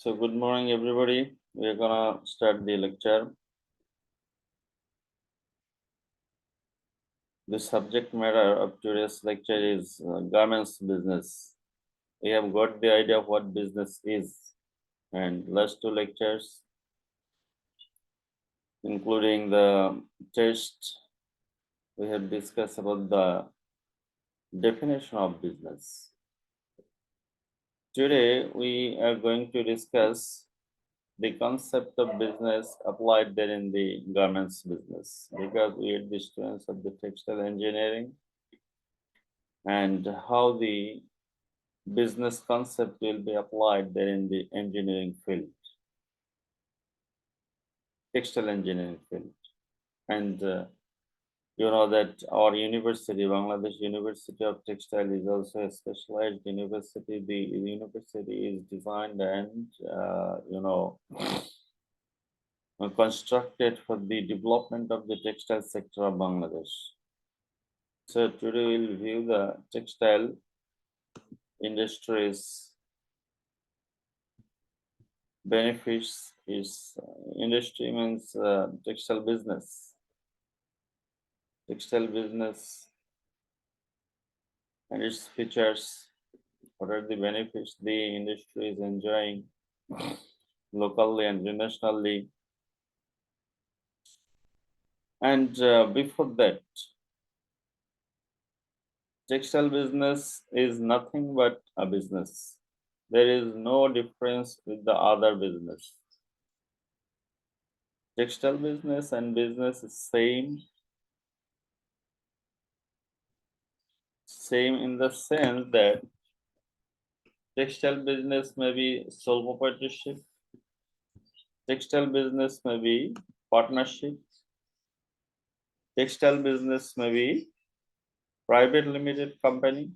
So good morning, everybody. We're gonna start the lecture. The subject matter of today's lecture is garments business. We have got the idea of what business is, and last two lectures, including the test, we have discussed about the definition of business. Today, we are going to discuss the concept of business applied there in the garments business, because we are the students of the textile engineering, and how the business concept will be applied there in the engineering field, textile engineering field. And you know that our university, Bangladesh University of Textile, is also a specialized university. The university is designed and constructed for the development of the textile sector of Bangladesh. So today we'll view the textile industry's benefits. Is industry means textile business. Textile business and its features. What are the benefits the industry is enjoying locally and internationally? And before that, textile business is nothing but a business. There is no difference with the other business. Textile business and business is same in the sense that textile business may be sole proprietorship, textile business may be partnership, textile business may be private limited company,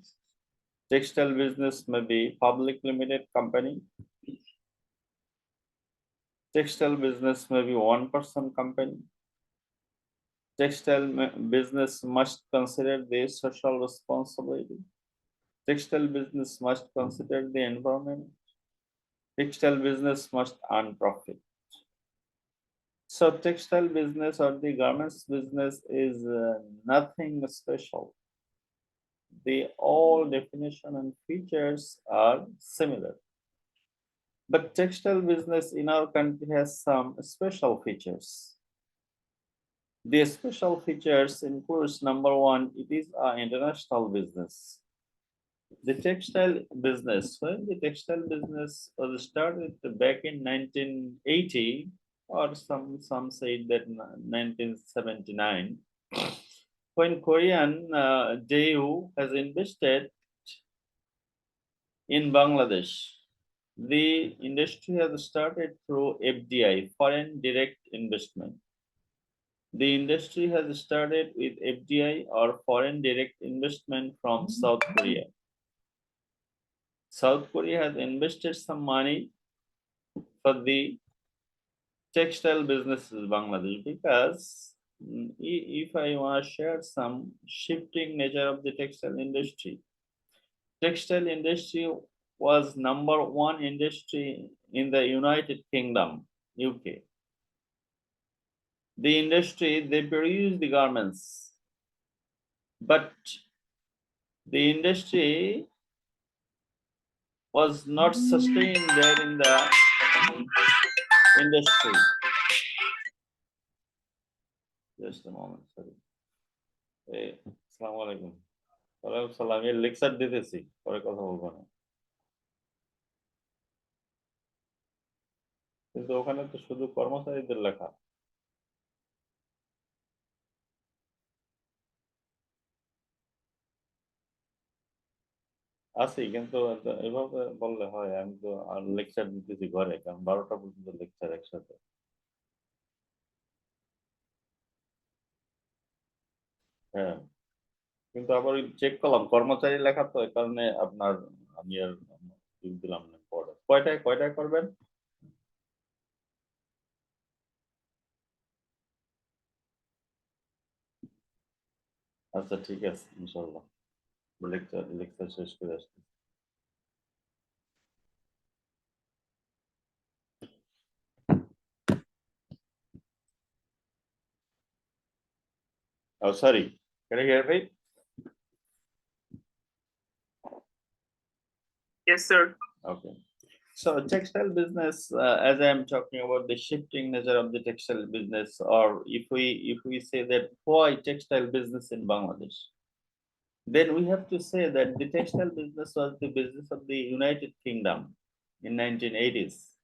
textile business may be public limited company, textile business may be one-person company, textile business must consider the social responsibility, textile business must consider the environment, textile business must earn profit. So textile business or the garments business is nothing special. The all definition and features are similar. But textile business in our country has some special features. The special features includes number one, it is an international business. The textile business, when the textile business was started back in 1980, or some say that 1979, when Korean Daewoo has invested in Bangladesh. The industry has started through FDI, foreign direct investment. The industry has started with FDI or foreign direct investment from South Korea. South Korea has invested some money for the textile businesses in Bangladesh, because if I want to share some shifting nature of the textile industry was number one industry in the United Kingdom, UK. The industry, they produce the garments, but the industry was not sustained there in the industry. Just a moment, sorry. Hey, Assalamu alaikum. Walaikum salam. এই lecture দিতেছি, পরে কথা বলবো না। কিন্তু ওখানে তো শুধু কর্মচারীদের লেখা। আছি, কিন্তু এভাবে বললে হয়? আমি তো আর লেকচার দিতেছি ঘরে, কারণ 12টা পর্যন্ত লেকচার একসাথে। হ্যাঁ, কিন্তু আবার চেক করলাম কর্মচারী লেখা, তো এই কারণে আপনার আমি আর দিলাম না পরে। কয়টায় করবেন? আচ্ছা, ঠিক আছে, ইনশাল্লাহ লেকচার শেষ করে আসছি। Oh, sorry. Can you hear me? Yes, sir. Okay. So textile business, as I am talking about the shifting nature of the textile business, or if we say that why textile business in Bangladesh, then we have to say that the textile business was the business of the United Kingdom in 1980s.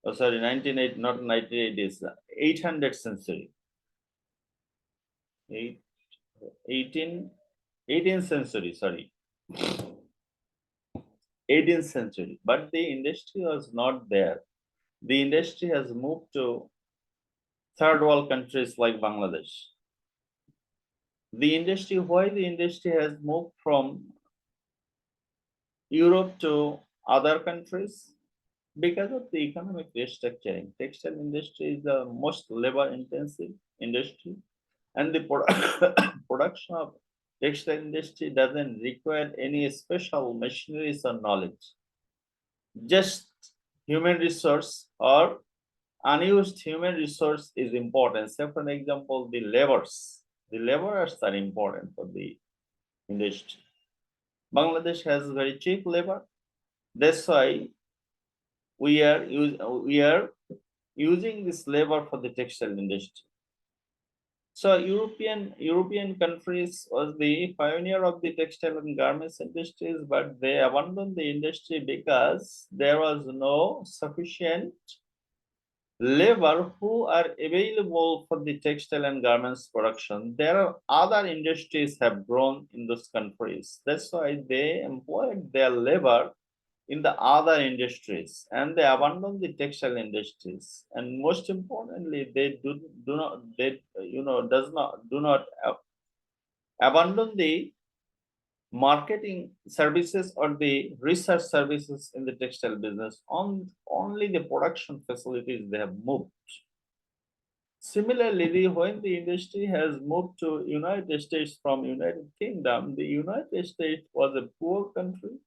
Oh, sorry, 1980, not 1980s, 800th century. 8, 18, 18th century, sorry. 18th century, but the industry was not there. The industry has moved to third world countries like Bangladesh. Why the industry has moved from Europe to other countries? Because of the economic restructuring. Textile industry is the most labor intensive industry, and the production of textile industry doesn't require any special machineries or knowledge. Just human resource or unused human resource is important. Say, for example, the laborers. The laborers are important for the industry. Bangladesh has very cheap labor. That's why we are using this labor for the textile industry. So European countries was the pioneer of the textile and garments industries, but they abandoned the industry because there was no sufficient labor who are available for the textile and garments production. There are other industries have grown in those countries. That's why they employed their labor in the other industries and they abandon the textile industries. And most importantly, they do not they does not do not abandon the marketing services or the research services in the textile business. On only the production facilities they have moved. Similarly, when the industry has moved to United States from United Kingdom, the United States was a poor country,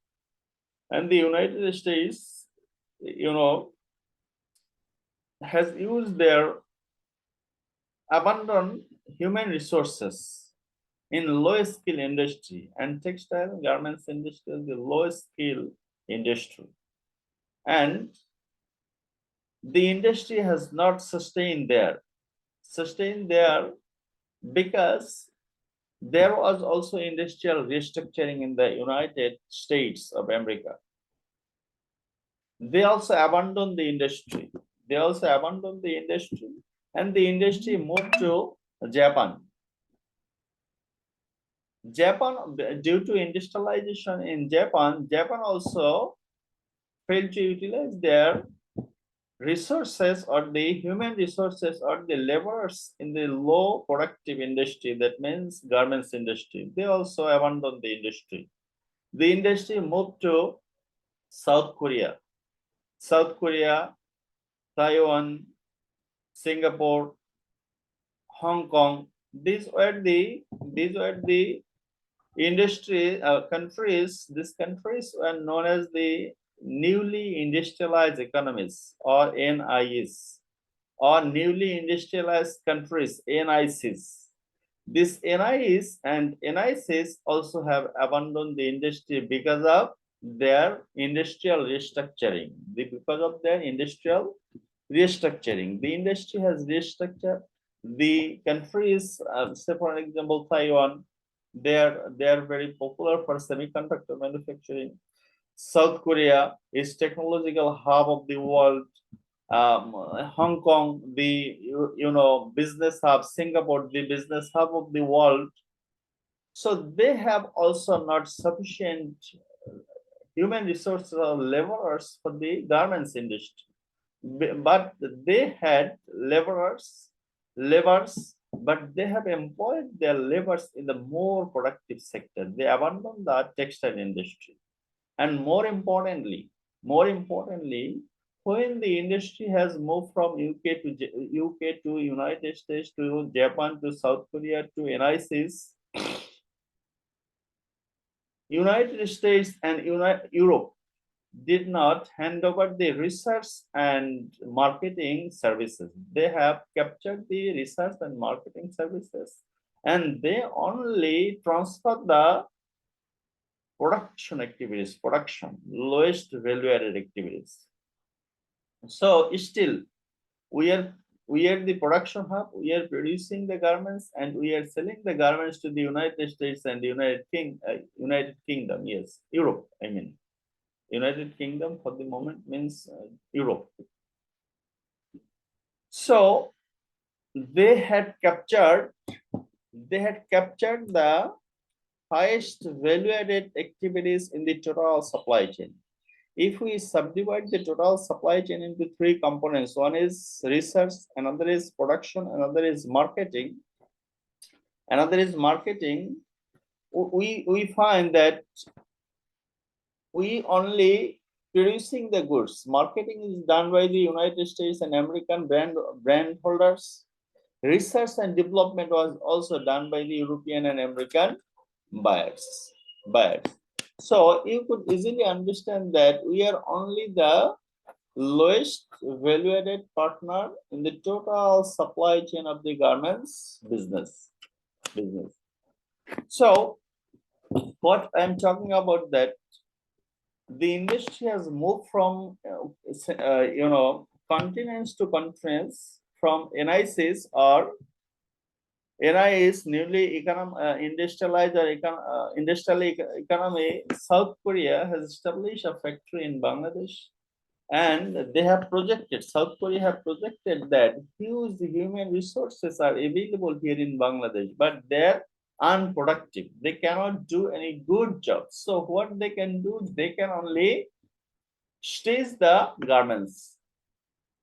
and the United States, has used their abundant human resources in low skill industry, and textile garments industry is the low skill industry, and the industry has not sustained there because there was also industrial restructuring in the United States of America. They also abandoned the industry. And the industry moved to Japan. Due to industrialization in Japan also failed to utilize their resources or the human resources or the laborers in the low productive industry, that means garments industry. They also abandoned the industry. The industry moved to South Korea, Taiwan, Singapore, Hong Kong. These were the industry countries. These countries were known as the newly industrialized economies, or NIEs, or newly industrialized countries, NICs. These NIEs and NICs also have abandoned the industry because of their industrial restructuring. Because of their industrial restructuring, the industry has restructured. The countries, say for example, Taiwan, they are very popular for semiconductor manufacturing. South Korea is technological hub of the world. Hong Kong, the business hub. Singapore, the business hub of the world. So they have also not sufficient human resources or laborers for the garments industry, but they had laborers, but they have employed their labors in the more productive sector. They abandoned the textile industry. And more importantly, when the industry has moved from UK to United States to Japan to South Korea to NICs, United States and Europe, did not hand over the research and marketing services. They have captured the research and marketing services, and they only transfer the production activities, lowest value added activities. So still, we are the production hub. We are producing the garments and we are selling the garments to the United States and the United Kingdom. Yes, Europe. I mean, United Kingdom for the moment means Europe. So they had captured the highest value-added activities in the total supply chain. If we subdivide the total supply chain into three components, one is research, another is production, another is marketing. We find that we only producing the goods. Marketing is done by the United States and American brand holders. Research and development was also done by the European and American buyers. So you could easily understand that we are only the lowest value-added partner in the total supply chain of the garments business. So what I'm talking about that the industry has moved from continents to continents, from NICs or NIS, newly industrialized or industrial economy. South Korea has established a factory in Bangladesh, and they have projected, South Korea have projected that huge human resources are available here in Bangladesh, but they're unproductive. They cannot do any good job. So what they can do, they can only stitch the garments.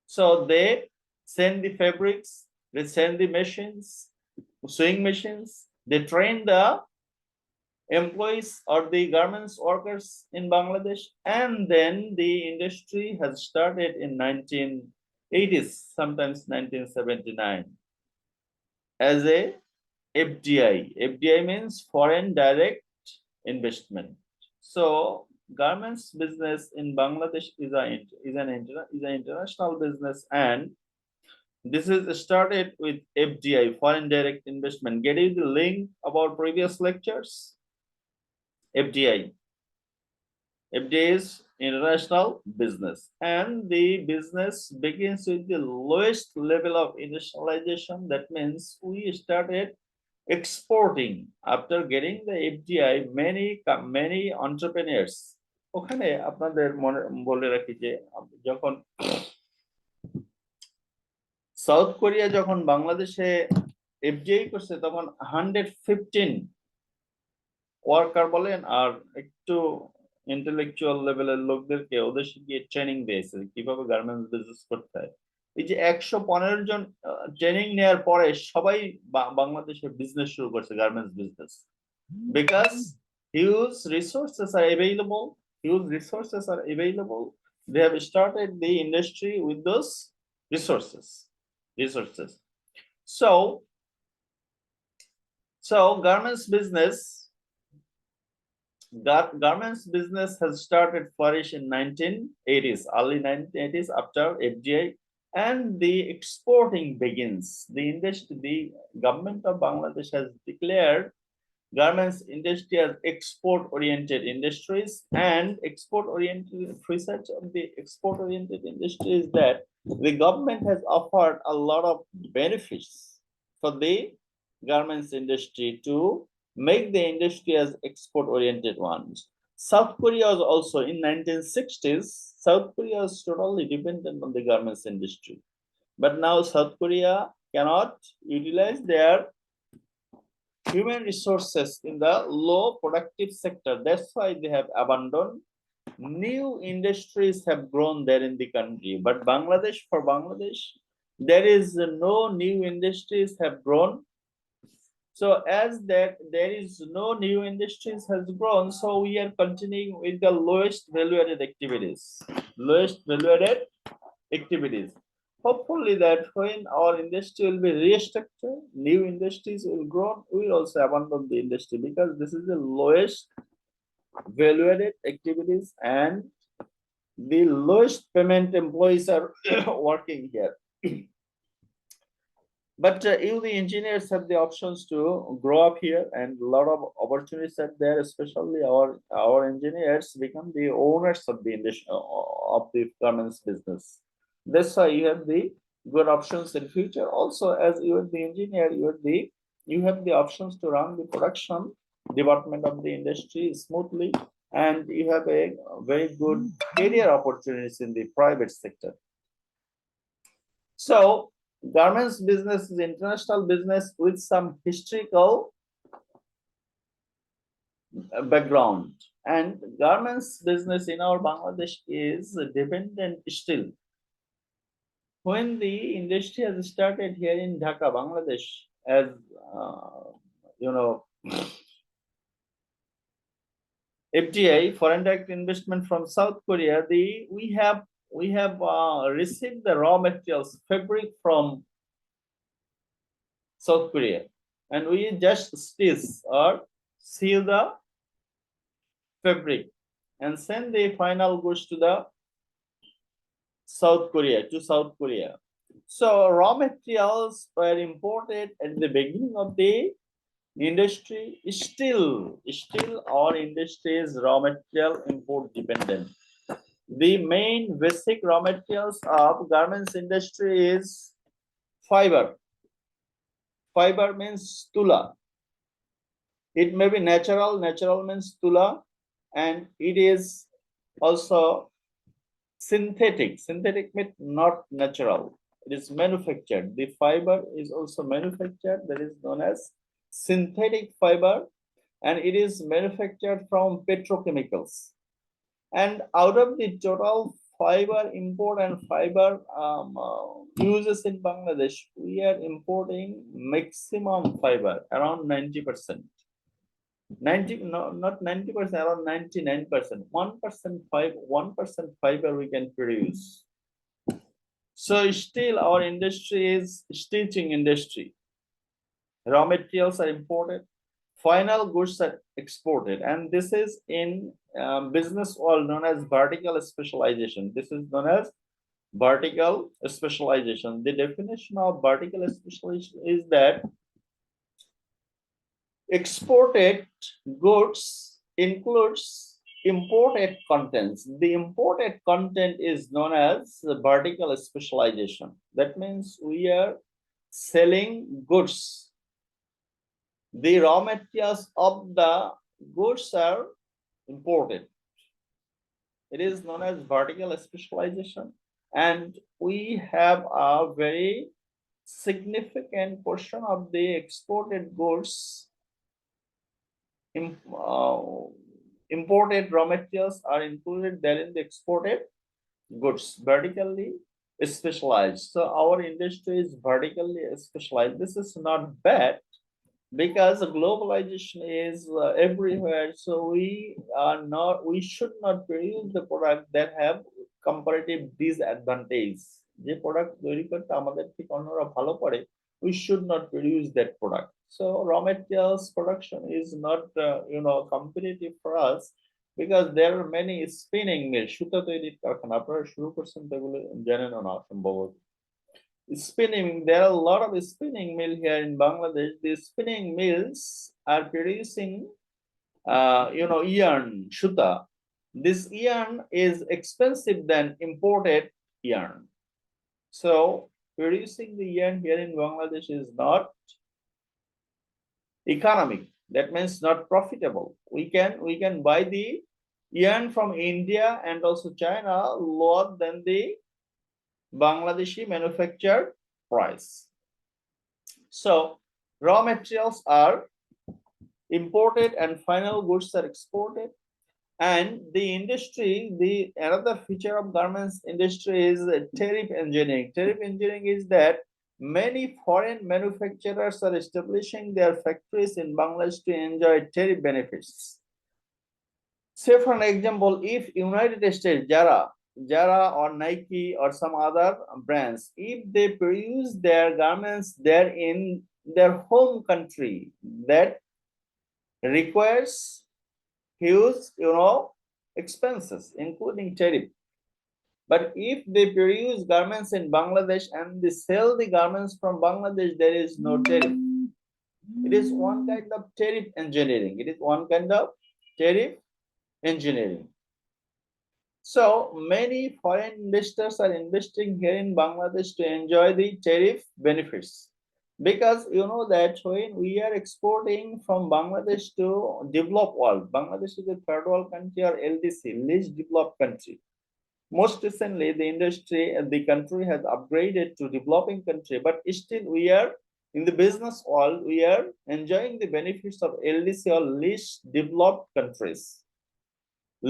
So they send the fabrics, they send the machines, sewing machines, they train the employees or the garments workers in Bangladesh, and then the industry has started in 1980s, sometimes 1979, as a FDI. FDI means foreign direct investment. So garments business in Bangladesh is an international business, and this is started with FDI, foreign direct investment. Get you the link about previous lectures. FDI is international business, and the business begins with the lowest level of industrialization. That means we started exporting after getting the FDI. Many entrepreneurs, ওখানে আপনাদের বলে রাখি যে যখন south Korea যখন বাংলাদেশে FDI করছে তখন 115 ওয়ার্কার বলেন আর একটু ইন্টেলেকচুয়াল লেভেলের লোকদেরকে ওদের গিয়ে ট্রেনিং দিয়েছে কিভাবে গার্মেন্টস বিজনেস করতে হয়। এই যে 115 জন ট্রেনিং নেওয়ার পরে সবাই বাংলাদেশে বিজনেস শুরু করছে, garments business, because huge resources are available. They have started the industry with those resources. So garments business has started flourish in 1980s, early 1980s, after FDI, and the exporting begins. The government of Bangladesh has declared garments industry as export-oriented industries, and research of the export-oriented industry is that the government has offered a lot of benefits for the garments industry to make the industry as export-oriented ones. South Korea was also in 1960s. South Korea was totally dependent on the garments industry, but now South Korea cannot utilize their human resources in the low productive sector. That's why they have abandoned. New industries have grown there in the country, but for Bangladesh, there is no new industries have grown. So as that there is no new industries has grown, so we are continuing with the lowest value-added activities. Hopefully that when our industry will be restructured, new industries will grow, we will also abandon the industry, because this is the lowest value-added activities and The lowest payment employees are working here. But you, the engineers, have the options to grow up here, and a lot of opportunities are there. Especially our engineers become the owners of the industry, of the garments business. That's why you have the good options in future. Also, as you are the engineer, you have the options to run the production department of the industry smoothly, and you have a very good career opportunities in the private sector. So garments business is international business with some historical background, and garments business in our Bangladesh is dependent still. When the industry has started here in Dhaka, Bangladesh, as you know, FDI, foreign direct investment from South Korea, we have received the raw materials, fabric from South Korea, and we just stitch or seal the fabric and send the final goods to the South Korea. So raw materials were imported at the beginning of the industry. Still our industry is raw material import dependent. The main basic raw materials of garments industry is fiber. Fiber means tula. It may be natural means tula, and it is also synthetic. Synthetic means not natural. It is manufactured. The fiber is also manufactured. That is known as synthetic fiber, and it is manufactured from petrochemicals. And out of the total fiber import and fiber uses in Bangladesh, we are importing maximum fiber around 90%. 90, no, not 90%, around 99%. 1% fiber we can produce. So still our industry is stitching industry. Raw materials are imported, final goods are exported, and this is in business world known as vertical specialization. This is known as vertical specialization. The definition of vertical specialization is that exported goods includes imported contents. The imported content is known as vertical specialization. That means we are selling goods. The raw materials of the goods are imported. It is known as vertical specialization, and we have a very significant portion of the exported goods. Imported raw materials are included there in the exported goods, vertically specialized. So our industry is vertically specialized. This is not bad because globalization is everywhere. So we should not produce the product that have comparative disadvantage. যে product তৈরি করতে আমাদের থেকে অন্যরা ভালো পারে, we should not produce that product. So raw materials production is not competitive for us because there are many spinning mills. সুতা তৈরির কারখানা আপনারা শুরু করছেন তো এগুলো জানেন না সম্ভবত। Spinning, there are a lot of spinning mill here in Bangladesh. The spinning mills are producing yarn, shuta. This yarn is expensive than imported yarn. So producing the yarn here in Bangladesh is not economic. That means not profitable. We can buy the yarn from India and also China lower than the Bangladeshi manufactured price. So raw materials are imported and final goods are exported. And the industry, another feature of garments industry is tariff engineering. Tariff engineering is that many foreign manufacturers are establishing their factories in Bangladesh to enjoy tariff benefits. Say for an example, if United States, Jara or Nike or some other brands, if they produce their garments there in their home country, that requires huge expenses including tariff. But if they produce garments in Bangladesh and they sell the garments from Bangladesh, there is no tariff. It is one kind of tariff engineering. It is one kind of tariff engineering. So many foreign investors are investing here in Bangladesh to enjoy the tariff benefits. Because you know that when we are exporting from Bangladesh to developed world, Bangladesh is a third world country or LDC, least developed country. Most recently, the country has upgraded to developing country, but still we are in the business world, we are enjoying the benefits of LDC or least developed countries.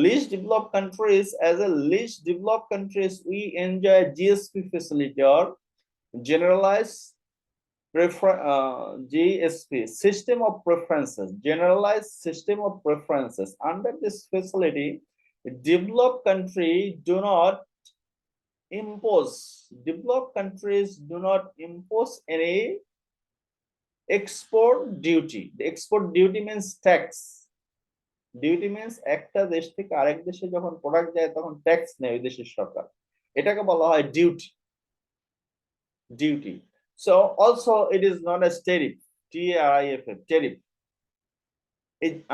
Least developed countries, as a least developed countries, we enjoy GSP facility or generalized GSP, system of preferences, generalized system of preferences. Under this facility, developed countries do not impose any export duty. The export duty means tax. Duty means একটা দেশ থেকে আরেক দেশে যখন product যায় তখন tax নেয় ওই দেশের সরকার, এটাকে বলা হয় duty. So also it is known as tariff, TARIF, tariff.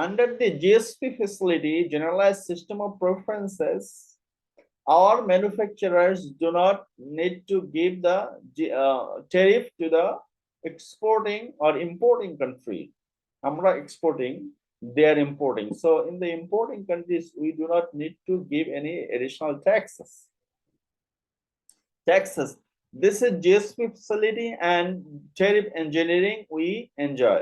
Under the GSP facility, generalized system of preferences, our manufacturers do not need to give the tariff to the exporting or importing country. Amra exporting, they are importing. So in the importing countries, we do not need to give any additional taxes. This is GSP facility and tariff engineering we enjoy.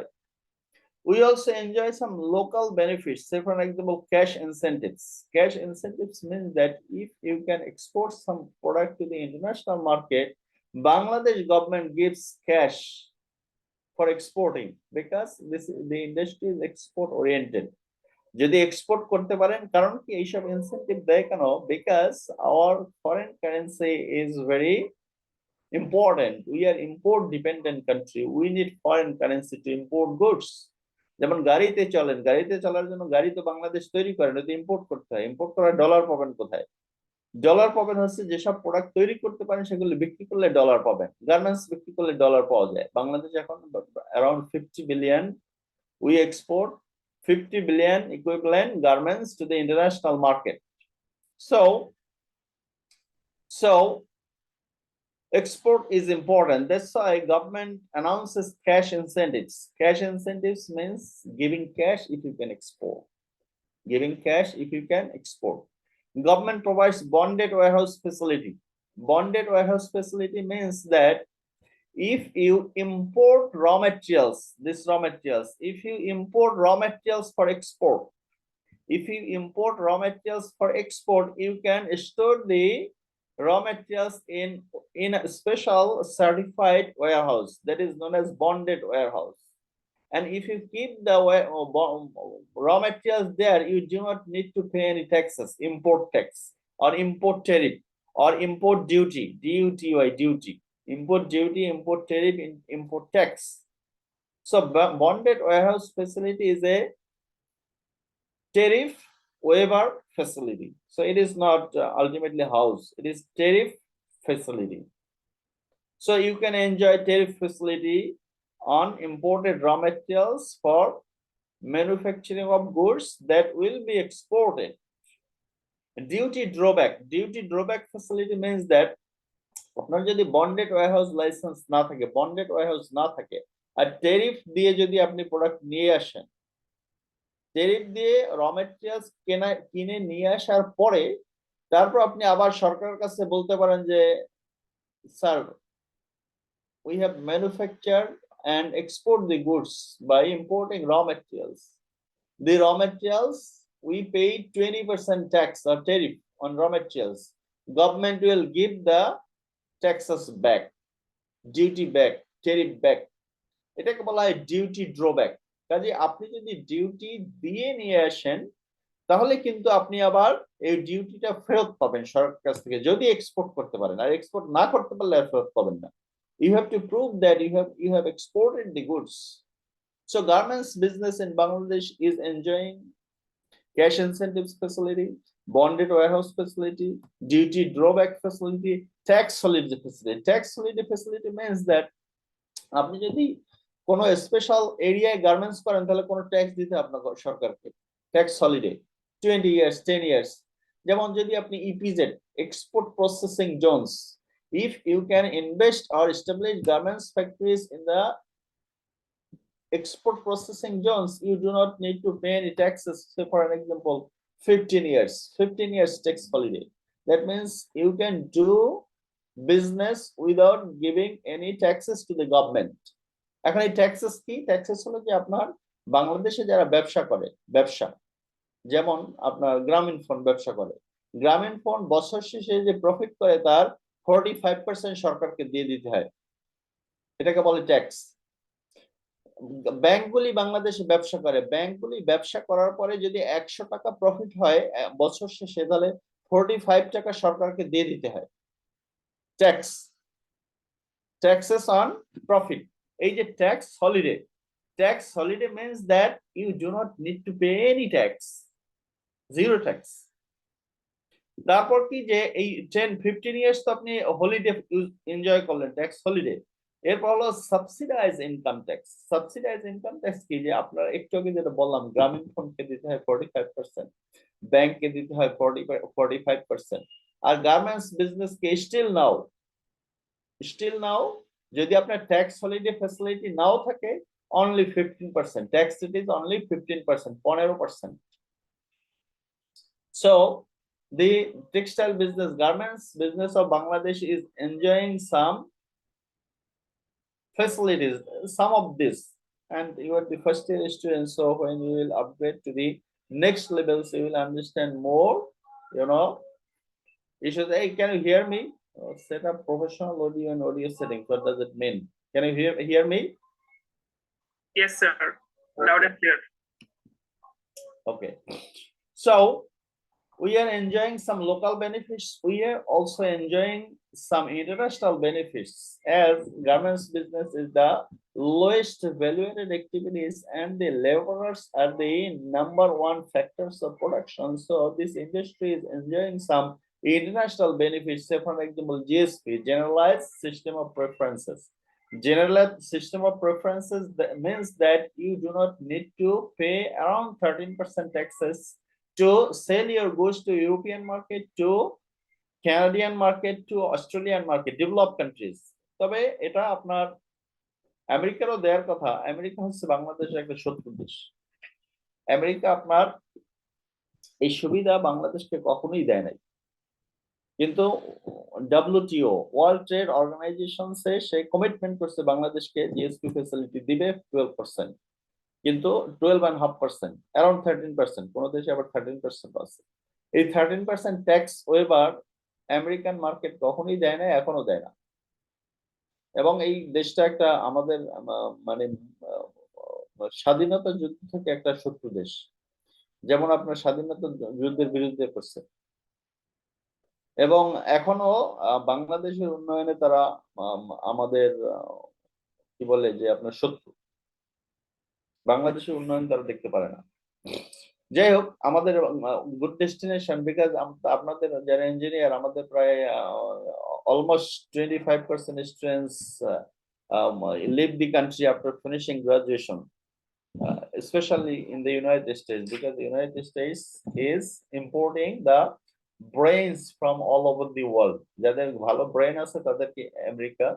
We also enjoy some local benefits. Say for example, cash incentives. Cash incentives means that if you can export some product to the international market, Bangladesh government gives cash for exporting, because the industry is export oriented. যদি export করতে পারেন, কারণ কি এইসব incentive দেয় কেন? Because our foreign currency is very important. We are import dependent country. We need foreign currency two import goods. যেমন গাড়িতে চলেন, গাড়িতে চলার জন্য গাড়ি তো বাংলাদেশ তৈরি করে না, ইম্পোর্ট করতে হয়. ইম্পোর্ট করার ডলার পাবেন কোথায়? ডলার পাবেন হচ্ছে যেসব প্রোডাক্ট তৈরি করতে পারেন সেগুলো বিক্রি করলে ডলার পাবেন. গার্মেন্টস বিক্রি করলে ডলার পাওয়া যায়. বাংলাদেশ এখন around 50 billion, we export 50 billion equivalent garments to the international market. So export is important. That's why government announces cash incentives. Cash incentives means giving cash if you can export. Giving cash if you can export. Government provides bonded warehouse facility. Bonded warehouse facility means that if you import raw materials, if you import raw materials for export, you can store the raw materials in a special certified warehouse that is known as bonded warehouse. And if you keep the raw materials there, you do not need to pay any taxes, import tax or import tariff or import duty, duty. Import duty, import tariff, import tax. So bonded warehouse facility is a tariff waiver facility. So it is not ultimately house, it is tariff facility. So you can enjoy tariff facility on imported raw materials for manufacturing of goods that will be exported. Duty drawback facility means that আপনার যদি bonded warehouse licence না থাকে, bonded warehouse না থাকে, আর tariff দিয়ে যদি আপনি product নিয়ে আসেন, ট্যারিফ দিয়ে র ম্যাটেরিয়ালস কিনে নিয়ে আসার পরে তারপর আপনি আবার সরকারের কাছে বলতে পারেন যে sir, we have manufactured and export the goods by importing raw materials. The raw materials, we pay 20% tax or tariff on raw materials. Government will give the taxes back, duty back, tariff back. এটাকে বলা হয় duty drawback. কাজে আপনি যদি duty দিয়ে নিয়ে আসেন তাহলে কিন্তু আপনি আবার এই ডিউটিটা ফেরত পাবেন সরকারের কাছ থেকে, যদি এক্সপোর্ট করতে পারেন. আর এক্সপোর্ট না করতে পারলে আর ফেরত পাবেন না. You have to prove that you have exported the goods. So garments business in Bangladesh is enjoying cash incentives facility, bonded warehouse facility, duty drawback facility, tax holiday facility. Tax holiday facility means that আপনি যদি কোনো special এরিয়ায় garments করেন তাহলে কোনো tax দিতে আপনাকে সরকারকে, ট্যাক্স হলিডে 20 years 10 years। যেমন যদি আপনি EPZ export processing Jones, if you can invest or establish garments factories in the export processing zones, you do not need to pay any taxes. Say for an example 15 years tax holiday, that means you can do business without giving any taxes to the government। এখন এই taxes কি? Taxes হলো যে আপনার বাংলাদেশে যারা ব্যবসা করে, ব্যবসা যেমন আপনার গ্রামীণ ফোন ব্যবসা করে, গ্রামীণ ফোন বছর শেষে যে প্রফিট করে তার 45% সরকারকে দিয়ে দিতে হয়, এটাকে বলে ট্যাক্স। ব্যাংকগুলি বাংলাদেশে ব্যবসা করে, ব্যাংকগুলি ব্যবসা করার পরে যদি 100 টাকা প্রফিট হয় বছর শেষে, তাহলে 45 টাকা সরকারকে দিয়ে দিতে হয় ট্যাক্স, ট্যাক্সেস অন প্রফিট। এই যে tax holiday, tax holiday means that you do not need to pay any tax, zero tax। তারপর কি যে এই 10-15 ইয়ার্স তো আপনি হলিডে এনজয় করলেন, ট্যাক্স হলিডে। এরপর হলো subsidise income tax. Subsidise income tax কি? যে আপনার একটু আগে যেটা বললাম, গ্রামীণ ফোনকে দিতে হয় 45%, ব্যাংককে দিতে হয় 45%, আর গার্মেন্টস বিজনেস কে স্টিল নাও যদি আপনার ট্যাক্স হলিডে ফ্যাসিলিটি নাও থাকে, only 15%, tax it is only 15%, 15%। So the textile business, garments business of Bangladesh is enjoying some facilities, some of this, and you are the first year student, so when you will upgrade to the next levels you will understand more, you know। You should say, can you hear me? Set up professional audio and audio settings, what does it mean? Can you hear me? Yes sir, loud and clear. Okay, so we are enjoying some local benefits, we are also enjoying some international benefits, as garments business is the lowest valuated activities and the laborers are the #1 factors of production, so this industry is enjoying some international benefits। Say for example GSP, generalized system of preferences. Generalized system of preferences that means that you do not need to pay around 13% taxes to sell your goods to European market, to Canadian market, to Australian market, developed countries। তবে এটা আপনার আমেরিকারও দেওয়ার কথা। America হচ্ছে বাংলাদেশের একটা শত্রু দেশ। আমেরিকা আপনার এই সুবিধা বাংলাদেশকে কখনোই দেয় নাই, কিন্তু WTO ওয়ার্ল্ড ট্রেড অর্গানাইজেশন সে কমিটমেন্ট করছে বাংলাদেশকে জিএসপি ফ্যাসিলিটি দিবে 12%, কিন্তু 12.5%, অ্যারাউন্ড 13%, কোন দেশে আবার 13% আছে। এই 13% ট্যাক্স ওয়েভার আমেরিকান মার্কেট কখনোই দেয় না, এখনো দেয় না। এবং এই দেশটা একটা আমাদের মানে স্বাধীনতা যুদ্ধ থেকে একটা শত্রু দেশ, যেমন আপনার স্বাধীনতা যুদ্ধের বিরুদ্ধে করছে, এবং এখনো বাংলাদেশের উন্নয়নে তারা আমাদের কি বলে যে আপনার শত্রু, বাংলাদেশের উন্নয়ন তারা দেখতে পারে না। যাই হোক, আমাদের গুড ডেস্টিনেশন, বিকজ আপনাদের যারা ইঞ্জিনিয়ার, আমাদের প্রায় almost 25% students leave the country after finishing graduation, especially in the United States, because the United States is importing the brains from all over the world। যাদের ভালো ব্রেন আছে তাদেরকে America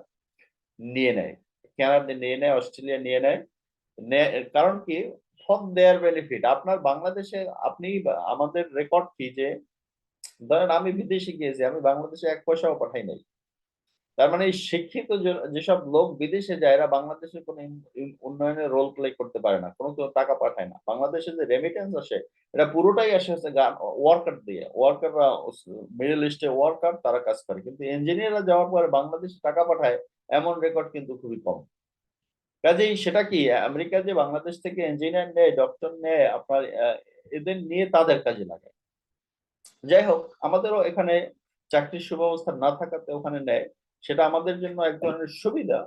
নিয়ে নেয়, কানাডা নিয়ে নেয়, অস্ট্রেলিয়া নিয়ে নেয়। কারণ কি? For their benefit. আপনার বাংলাদেশে আপনি আমাদের রেকর্ড কি যে ধরেন আমি বিদেশে গিয়েছি, আমি বাংলাদেশে 1 পয়সাও পাঠাই নাই। তার মানে শিক্ষিত যেসব লোক বিদেশে যায় এরা বাংলাদেশের কোনো উন্নয়নের রোল প্লে করতে পারে না, কোনো টাকা পাঠায় না। বাংলাদেশে যে রেমিটেন্স আসে এটা পুরোটাই আসে ওয়ার্কার দিয়ে, ওয়ার্কাররা মিডল ইস্টে ওয়ার্কার তারা কাজ করে, কিন্তু ইঞ্জিনিয়াররা যাওয়ার পরে বাংলাদেশে টাকা পাঠায় এমন রেকর্ড কিন্তু খুবই কম। কাজেই সেটা কি, আমেরিকা যে বাংলাদেশ থেকে ইঞ্জিনিয়ার নেয়, ডক্টর নেয়, আপনার এদের নিয়ে তাদের কাজে লাগে। যাই হোক, আমাদেরও এখানে চাকরির সুব্যবস্থা না থাকাতে ওখানে নেয়, সেটা আমাদের জন্য এক ধরনের সুবিধা,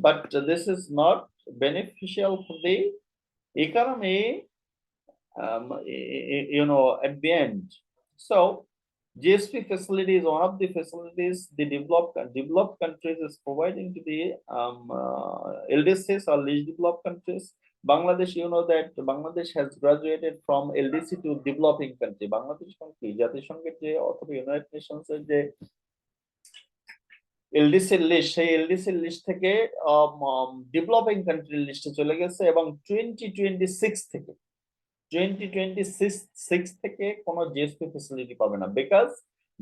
but this is not beneficial for the economy at the end. So GSP facility is one of the facilities the developed countries is providing to the LDCs or least developed countries. Bangladesh, you know that Bangladesh has graduated from LDC to developing country. Bangladesh country জাতিসংঘের যে অথবা United Nations এর যে LDC list, সেই LDC list থেকে developing country লিস্টে চলে গেছে এবং 2026 থেকে কোনো জিএসপি ফ্যাসিলিটি পাবে না, because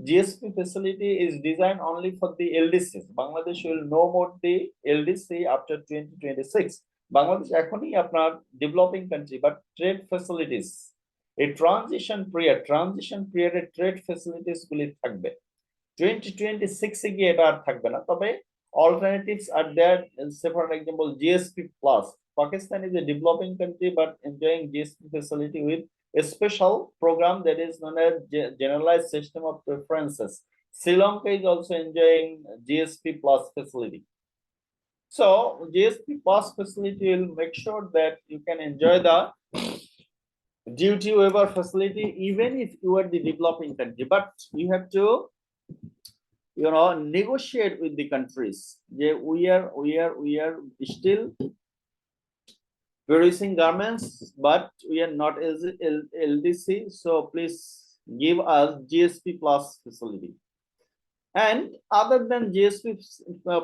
GSP facility is designed only for the LDCs. Bangladesh will no more the LDC after 2026. Bangladesh এখনই আপনার developing country, but trade facilities, a transition period trade facilities গুলি থাকবে। 2026 এ গিয়ে এটা আর থাকবে না, তবে alternatives are there. Say for example, GSP plus. Pakistan is a developing country but enjoying GSP facility with a special program that is known as generalized system of preferences. Sri Lanka is also enjoying GSP plus facility. So GSP plus facility will make sure that you can enjoy the duty waiver facility even if you are the developing country, but you have to negotiate with the countries. We are still producing garments, but we are not LDC, so please give us GSP plus facility. And other than GSP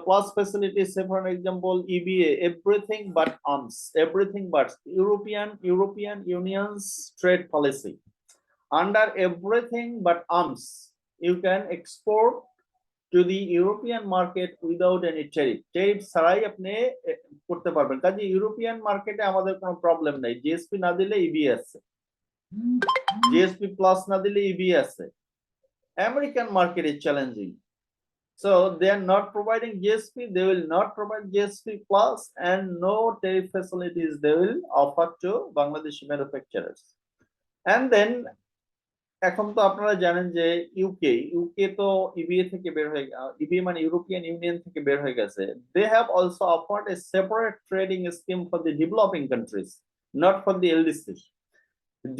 plus facility, say for example EBA, everything but arms, everything but European Union's trade policy. Under everything but arms, you can export to the European market without any tariff. Tariff ছাড়াই আপনি করতে পারবেন। কাজে European মার্কেটে আমাদের কোনো problem নাই। GSP না দিলে ইবি আছে, জিএসপি প্লাস না দিলে ইবি আছে। American market is challenging, so they are not providing GSP. They will not provide GSP plus, and no tariff facilities they will offer to Bangladeshi manufacturers. And then এখন তো আপনারা জানেন যে ইউকে তো EBA থেকে বের হয়ে, ইবিএ মানে ইউরোপিয়ান ইউনিয়ন থেকে বের হয়ে গেছে। They have also offered a separate trading scheme for the developing countries, not for the LDC.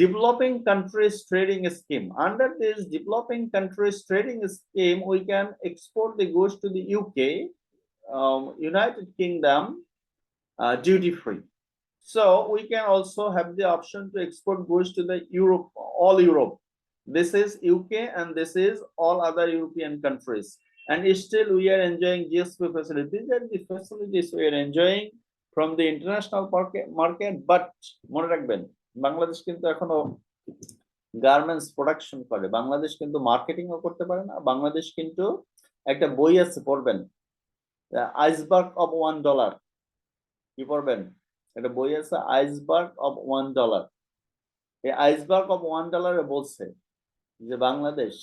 Developing countries trading scheme. Under this developing countries trading scheme, we can export the goods to the UK, United Kingdom, duty free. So we can also have the option to export goods to the Europe, all Europe. This is UK and this is all other European countries, and still we are enjoying GSP facilities. These are the facilities we are enjoying from the international market. But মনে রাখবেন, বাংলাদেশ কিন্তু এখনো garments production করে, বাংলাদেশ কিন্তু মার্কেটিংও করতে পারে না। বাংলাদেশ কিন্তু একটা বই আছে, পড়বেন, আইসবার্গ অফ $1, কি পড়বেন? একটা বই আছে আইসবার্গ অফ $1। এই আইসবার্গ অফ $1 বলছে যে বাংলাদেশ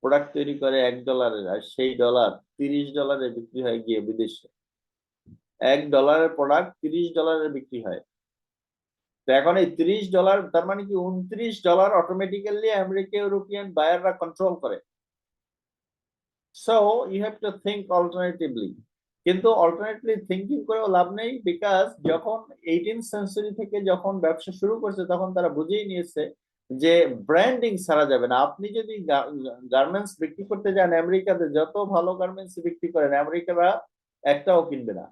প্রোডাক্ট তৈরি করে $1, আর সেই ডলার $30 বিক্রি হয় গিয়ে বিদেশে। $1 প্রোডাক্ট $30 বিক্রি হয়। তো এখন এই $30, তার মানে কি $29 অটোমেটিক্যালি আমেরিকা ইউরোপিয়ান বায়াররা কন্ট্রোল করে। So you have to think alternatively, কিন্তু অল্টারনেটলি থিঙ্কিং করেও লাভ নেই, বিকজ যখন 18th সেঞ্চুরি থেকে যখন ব্যবসা শুরু করছে তখন তারা বুঝেই নিয়েছে যে ব্র্যান্ডিং ছাড়া যাবে না। আপনি যদি গার্মেন্টস বিক্রি করতে যান আমেরিকাতে, যত ভালো গার্মেন্টস বিক্রি করেন আমেরিকারা একটাও কিনবে না,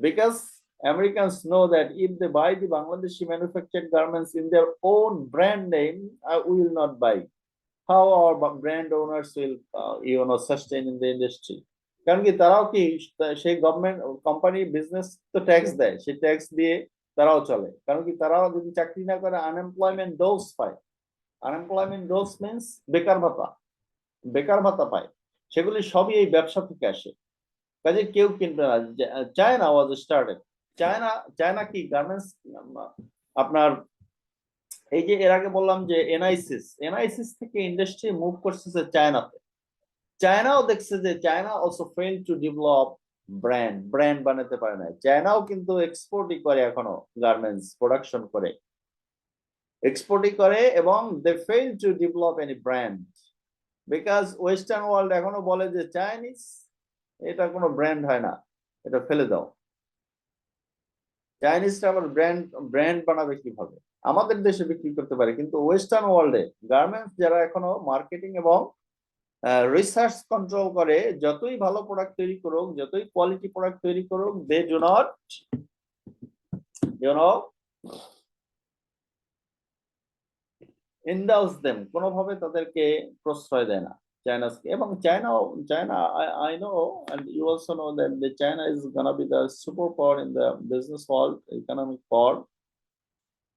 because Americans know that if they buy the Bangladeshi manufactured garments in their own brand name, we will not buy. How our brand owners will sustain in the industry? কারণ কি তারাও কি সেই গভর্নমেন্ট কোম্পানি বিজনেস তো tax দেয়, সেই tax দিয়ে তারাও চলে। কারণ কি তারাও যদি চাকরি না করে আনএমপ্লয়মেন্ট ডোজ পায়। আনএমপ্লয়মেন্ট ডোজ মিনস বেকার ভাতা পায়। সেগুলি সবই এই ব্যবসা থেকে আসে। কাজে কেউ কিনবে না। চায়না ওয়াজ স্টার্টেড, চায়না কি গার্মেন্টস আপনার এই যে এর আগে বললাম যে এনআইসিস থেকে ইন্ডাস্ট্রি মুভ করতেছে চায়নাতে। চায়নাও দেখছে যে China also fail to develop brand বানাতে পারে না। চায়নাও কিন্তু এক্সপোর্টই করে, এখনো গার্মেন্টস প্রোডাকশন করে, এক্সপোর্টই করে, এবং they fail to develop any brand, because western world এখনো বলে যে চাইনিজ এটা কোনো ব্র্যান্ড হয় না, এটা ফেলে দাও। চাইনিজটা আবার ব্র্যান্ড বানাবে কিভাবে? আমাদের দেশে বিক্রি করতে পারে, কিন্তু ওয়েস্টার্ন ওয়ার্ল্ডে গার্মেন্টস যারা এখনো মার্কেটিং এবং রিসার্চ কন্ট্রোল করে, যতই ভালো প্রোডাক্ট তৈরি করুক, যতই কোয়ালিটি প্রোডাক্ট তৈরি করুক, they do not indulge them, কোনোভাবে তাদেরকে প্রশ্রয় দেয় না চায়নাকে। এবং China I know and you also know that the China is gonna be the superpower in the business world, economic power।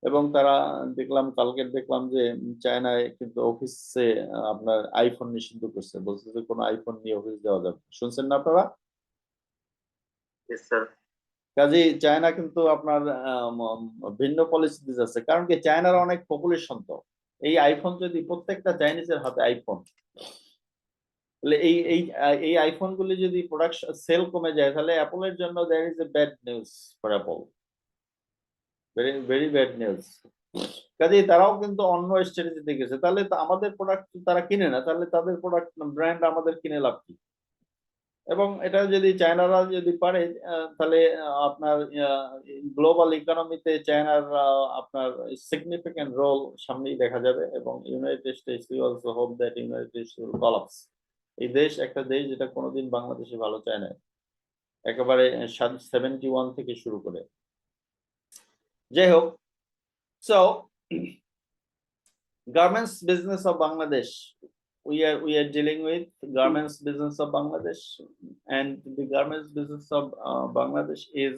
এবং তারা দেখলাম, কালকে দেখলাম যে চায়নায় কিন্তু অফিসে আপনার আইফোন নিষিদ্ধ করছে, বলছে যে কোনো আইফোন নিয়ে অফিস যাওয়া যাবে। শুনছেন না আপনারা? Yes, sir. কাজেই চায়না কিন্তু আপনার ভিন্ন পলিসি যাচ্ছে, কারণ কি চায়নার অনেক পপুলেশন। তো এই আইফোন যদি প্রত্যেকটা চাইনিজের হাতে আইফোন, তাহলে এই আইফোন গুলি যদি প্রোডাকশন সেল কমে যায়, তাহলে অ্যাপলের জন্য there is a bad news for Apple, very very bad news. কাজেই তারাও কিন্তু অন্য স্ট্র্যাটেজি দেখেছে। তাহলে আমাদের প্রোডাক্ট তারা কিনে না, তাহলে তাদের প্রোডাক্ট ব্র্যান্ড আমাদের কিনে লাভ কি? এবং এটা যদি চায়নারা যদি পারে, তাহলে আপনার গ্লোবাল ইকোনমিতে চায়নার আপনার সিগনিফিক্যান্ট রোল সামনেই দেখা যাবে। এবং United states, we also hope that United states will collapse. এই দেশ একটা দেশ যেটা কোনোদিন বাংলাদেশে ভালো চায় না, একেবারে 71 থেকে শুরু করে। যাই হোক, so garments business of Bangladesh, we are dealing with garments business of Bangladesh, and the garments business of Bangladesh is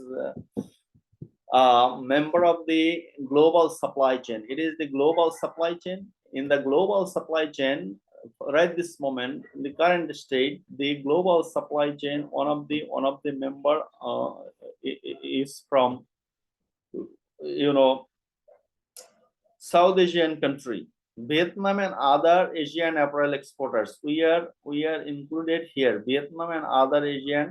a member of the global supply chain. It is the global supply chain. In the global supply chain, right this moment, in the current state, the global supply chain, one of the member is from, you know, South Asian country, Vietnam and other Asian apparel exporters. We are included here, Vietnam and other Asian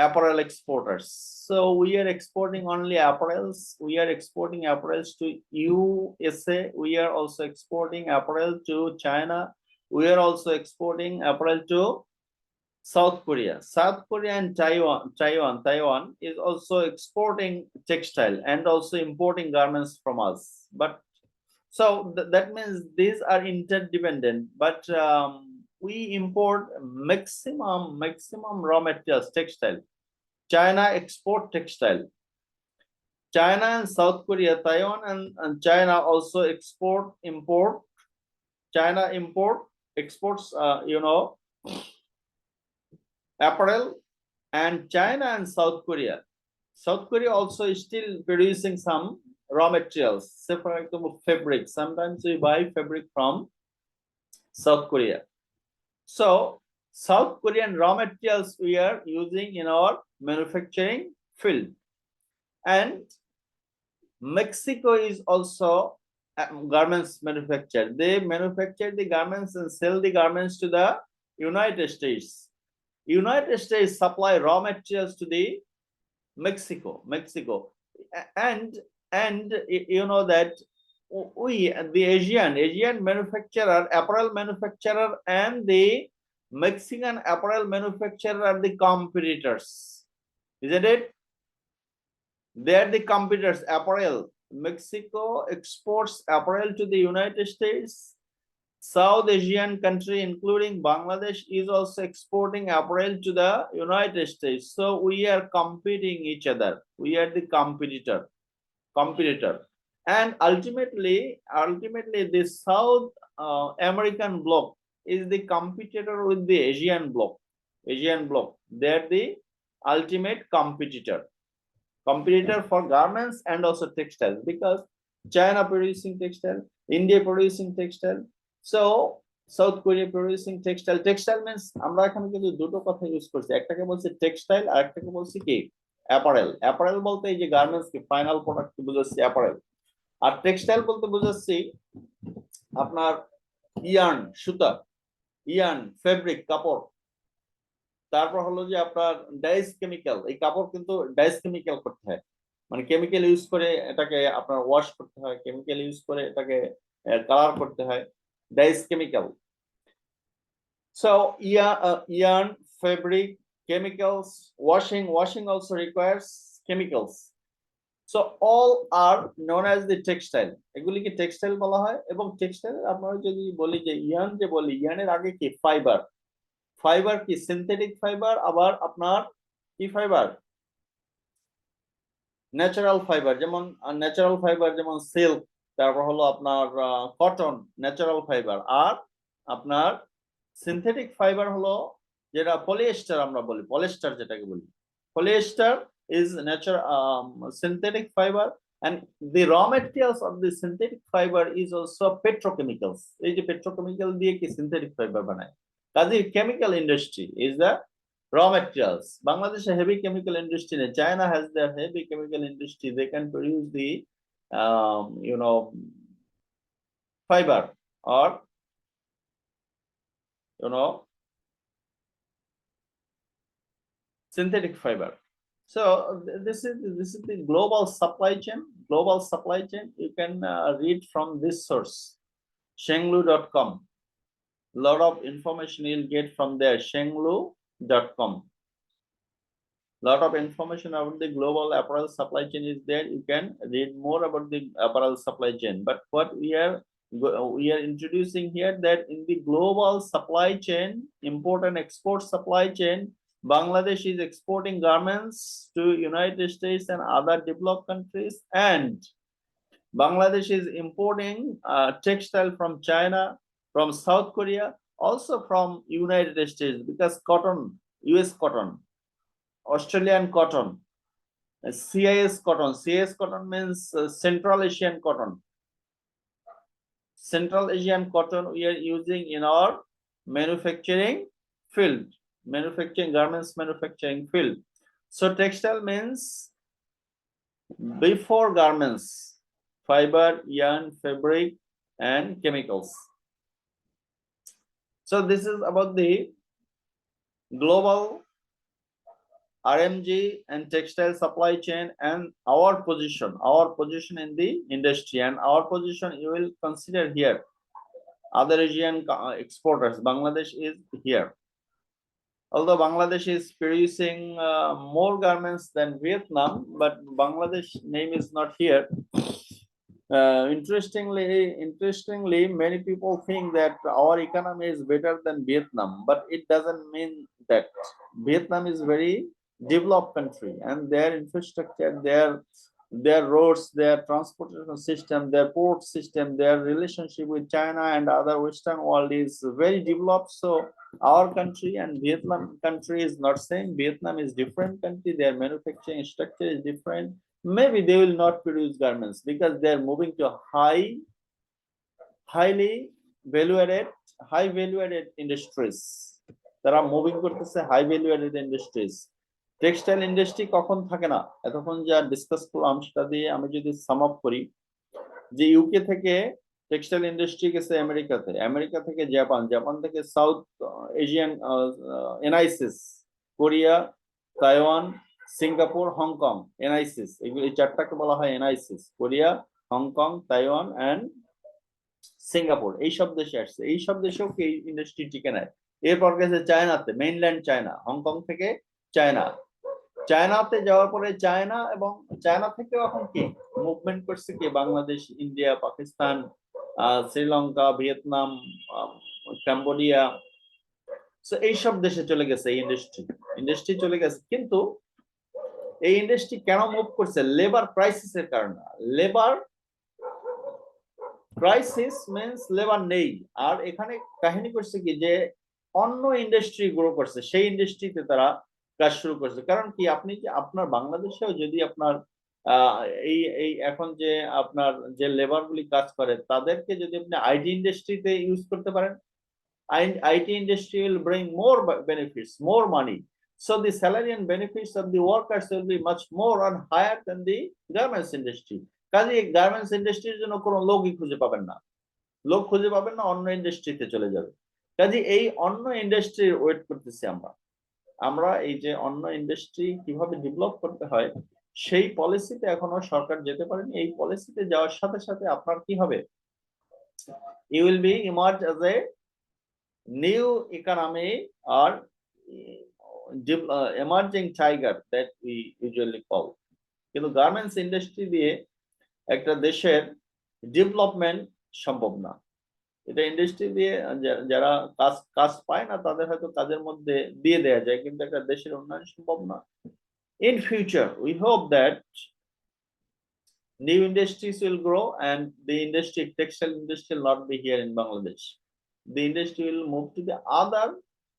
apparel exporters. So we are exporting only apparels. We are exporting apparels to USA. We are also exporting apparel to China. We are also exporting apparel to South Korea. South Korea and Taiwan is also exporting textile and also importing garments from us. But so that means these are interdependent. But we import maximum raw materials, textile. China export textile. China and South Korea, Taiwan and China also import. China exports, apparel, and China and South Korea. South Korea also is still producing some raw materials. Say for example, fabric. Sometimes we buy fabric from South Korea. So South Korean raw materials we are using in our manufacturing field. And Mexico is also garments manufacturer. They manufacture the garments and sell the garments to the United States. United States supply raw materials to the Mexico, and you know that we, the Asian manufacturer, apparel manufacturer, and the Mexican apparel manufacturer are the competitors, isn't it? They are the competitors. Apparel, Mexico exports apparel to the United States. South Asian country, including Bangladesh, is also exporting apparel to the United States. So we are competing each other. We are the competitor. And ultimately, the South American bloc is the competitor with the Asian bloc. They are the ultimate competitor for garments and also textiles, because China producing textile, India producing textile, so South Korea producing textile. Textile means আমরা এখানে কিন্তু দুটো কথা use করছি, একটাকে বলছি textile আর একটাকে বলছি কি অ্যাপারেল বলতে এই যে গার্মেন্টস কি ফাইনাল প্রোডাক্ট বুঝাচ্ছি অ্যাপারেল, আর টেক্সটাইল বলতে বুঝাচ্ছি আপনার ইয়ার্ন, সুতা, ইয়ার্ন, ফেব্রিক, কাপড়। তারপর হলো যে আপনার ডাইস কেমিক্যাল, এই কাপড় কিন্তু ডাইস কেমিক্যাল করতে হয়, মানে কেমিক্যাল ইউজ করে এটাকে আপনার ওয়াশ করতে হয়, কেমিক্যাল ইউজ করে এটাকে কালার করতে হয়, dyes chemical. So yarn, fabric, chemicals, washing also requires chemicals. So all are known as the textile. এগুলিকে টেক্সটাইল বলা হয় এবং টেক্সটাইল আমরা যদি বলি যে ইয়ান, যে বলি ইয়ানের আগে কি ফাইবার, ফাইবার কি সিনথেটিক ফাইবার, আবার আপনার কি ফাইবার ন্যাচারাল ফাইবার, যেমন ন্যাচারাল ফাইবার যেমন সিল্ক, তারপর হলো আপনার কটন ন্যাচারাল ফাইবার, আর আপনার সিনথেটিক ফাইবার হলো যেটা পলিয়েস্টার আমরা বলি, পলিয়েস্টার যেটাকে বলি polyester is natural synthetic fiber, and the raw materials of the synthetic fiber is also petrochemicals. এই যে petrochemical দিয়ে কি synthetic fiber বানায়, কাজে chemical industry is the raw materials. Bangladesh a heavy chemical industry. China has their heavy chemical industry. They can produce the fiber, or synthetic fiber. So this is the global supply chain. Global supply chain. You can read from this source, shenglu.com. Lot of information you'll get from there, shenglu.com. Lot of information about the global apparel supply chain is there. You can read more about the apparel supply chain. But what we are introducing here, that in the global supply chain, import and export supply chain, Bangladesh is exporting garments to United States and other developed countries, and Bangladesh is importing textile from China, from South Korea, also from United States, because cotton, US cotton, Australian cotton, CIS cotton. CIS cotton means Central Asian cotton. Central Asian cotton we are using in our manufacturing field, manufacturing garments manufacturing field. So textile means before garments, fiber, yarn, fabric, and chemicals. So this is about the global RMG and textile supply chain and our position in the industry, and our position you will consider here. Other Asian exporters, Bangladesh is here. Although Bangladesh is producing more garments than Vietnam, but Bangladesh name is not here. Interestingly, many people think that our economy is better than Vietnam, but it doesn't mean that. Vietnam is very developed country, and their infrastructure, their roads, their transportation system, their port system, their relationship with China and other Western world is very developed. So our country and Vietnam country is not same. Vietnam is different country. Their manufacturing structure is different. Maybe they will not produce garments because they are moving to highly high value added industries. তারা moving করতেছে high value added industries. Textile industry কখন থাকে না, এতক্ষণ যা discuss করলাম সেটা দিয়ে আমি যদি সাম আপ করি, যে ইউকে থেকে টেক্সটাইল ইন্ডাস্ট্রি গেছে আমেরিকাতে, আমেরিকা থেকে জাপান, জাপান থেকে South Asian NICs, Korea, Taiwan, Singapore, Hong Kong, NICs, এগুলি চারটাকে বলা হয় NICs, Korea, Hong Kong, Taiwan and Singapore. এইসব দেশে আসছে, এইসব দেশেও কি ইন্ডাস্ট্রি টিকে নেয়। এরপর গেছে চায়নাতে, মেইনল্যান্ড চায়না, হংকং থেকে চায়না, চায়নাতে যাওয়ার পরে চায়না এবং চায়না থেকেও এখন কি মুভমেন্ট করছে কি Bangladesh, India, Pakistan, Sri Lanka, Vietnam, Cambodia. So এইসব দেশে চলে গেছে এই ইন্ডাস্ট্রি চলে গেছে। কিন্তু এই ইন্ডাস্ট্রি কেন মুভ করছে? লেবার ক্রাইসিসের কারণে। লেবার ক্রাইসিস মিন্স লেবার নেই। আর এখানে কাহিনী করছে কি যে অন্য ইন্ডাস্ট্রি গ্রো করছে, সেই ইন্ডাস্ট্রিতে তারা কাজ শুরু করছে। কারণ কি, আপনি যে আপনার বাংলাদেশেও যদি আপনার এই এখন যে আপনার যে লেবার গুলি কাজ করে তাদেরকে যদি আপনি আইটি ইন্ডাস্ট্রিতে ইউজ করতে পারেন, IT industry will bring more benefits, more money. So the salary and benefits of the workers will be much more and higher than the garments industry. কাজে গার্মেন্টস ইন্ডাস্ট্রির জন্য কোনো লোকই খুঁজে পাবেন না, লোক খুঁজে পাবেন না, অন্য ইন্ডাস্ট্রিতে চলে যাবে। কাজে এই অন্য ইন্ডাস্ট্রির ওয়েট করতেছি আমরা এই যে অন্য ইন্ডাস্ট্রি কিভাবে ডেভেলপ করতে হয় সেই পলিসিতে এখনো সরকার যেতে পারেনি। এই পলিসিতে যাওয়ার সাথে সাথে আপনার কি হবে, you will be emerge as a new economy or emerging tiger that we usually call. কিন্তু গার্মেন্টস ইন্ডাস্ট্রি দিয়ে একটা দেশের ডেভেলপমেন্ট সম্ভব না। এটা ইন্ডাস্ট্রি দিয়ে যারা কাজ পায় না তাদের হয়তো কাজের মধ্যে দিয়ে দেওয়া যায়, কিন্তু একটা দেশের উন্নয়ন সম্ভব না। In future, we hope that new industries will grow and the textile industry will not be here in Bangladesh. The industry will move to the other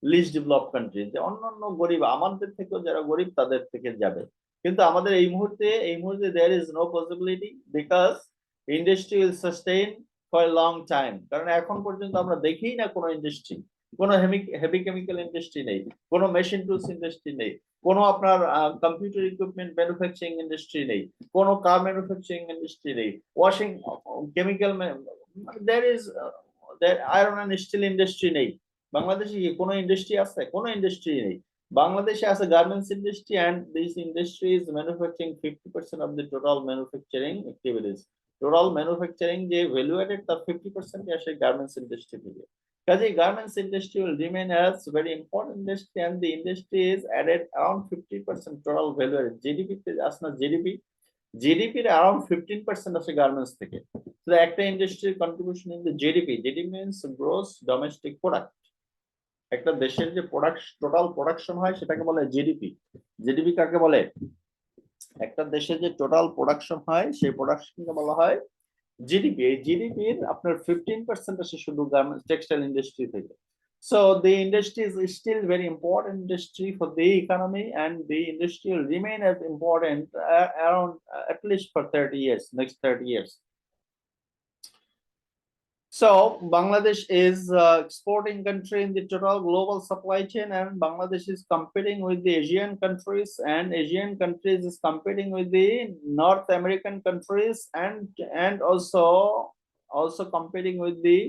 least developed countries. যে অন্যান্য গরিব আমাদের থেকেও যারা গরিব তাদের থেকে যাবে, কিন্তু আমাদের এই মুহূর্তে there is no possibility because industry will sustain for a long time. কারণ এখন পর্যন্ত আমরা দেখিই না কোনো ইন্ডাস্ট্রি, কোনো হেভি কেমিক্যাল ইন্ডাস্ট্রি নেই, কোনো মেশিন টুলস ইন্ডাস্ট্রি নেই, কোনো আপনার কম্পিউটার ইকুইপমেন্ট ম্যানুফ্যাকচারিং ইন্ডাস্ট্রি নেই, কোনো কার ম্যানুফ্যাকচারিং ইন্ডাস্ট্রি নেই, washing chemical there is iron and still industry নেই। বাংলাদেশে কি কোনো ইন্ডাস্ট্রি আছে? কোনো ইন্ডাস্ট্রি নেই। বাংলাদেশে আছে garments industry and this industry is manufacturing 50% of the total manufacturing activities. Total manufacturing যে ভ্যালু অ্যাডেড তার 50% আসে গার্মেন্টস ইন্ডাস্ট্রি থেকে। কাজেই garments industry will remain as very important industry and the industry is added around 50% total value added. GDP তে আসে না, GDP এর around 15% আসে গার্মেন্টস থেকে। So একটা ইন্ডাস্ট্রির contribution in the GDP means gross domestic product. একটা দেশের যে টোটাল প্রোডাকশন হয় সেটাকে বলে জিডিপি। জিডিপি কাকে বলে? একটা দেশের যে টোটাল প্রোডাকশন হয় সেই প্রোডাকশনকে বলা হয় জিডিপি। এই জিডিপির আপনার 15% আসে শুধু গার্মেন্টস টেক্সটাইল ইন্ডাস্ট্রি থেকে। So the industry is still very important industry for the economy and the industry will remain as important around at least for 30 years, next 30 years. So Bangladesh is exporting country in the total global supply chain, and Bangladesh is competing with the Asian countries, and Asian countries is competing with the North American countries, and also competing with the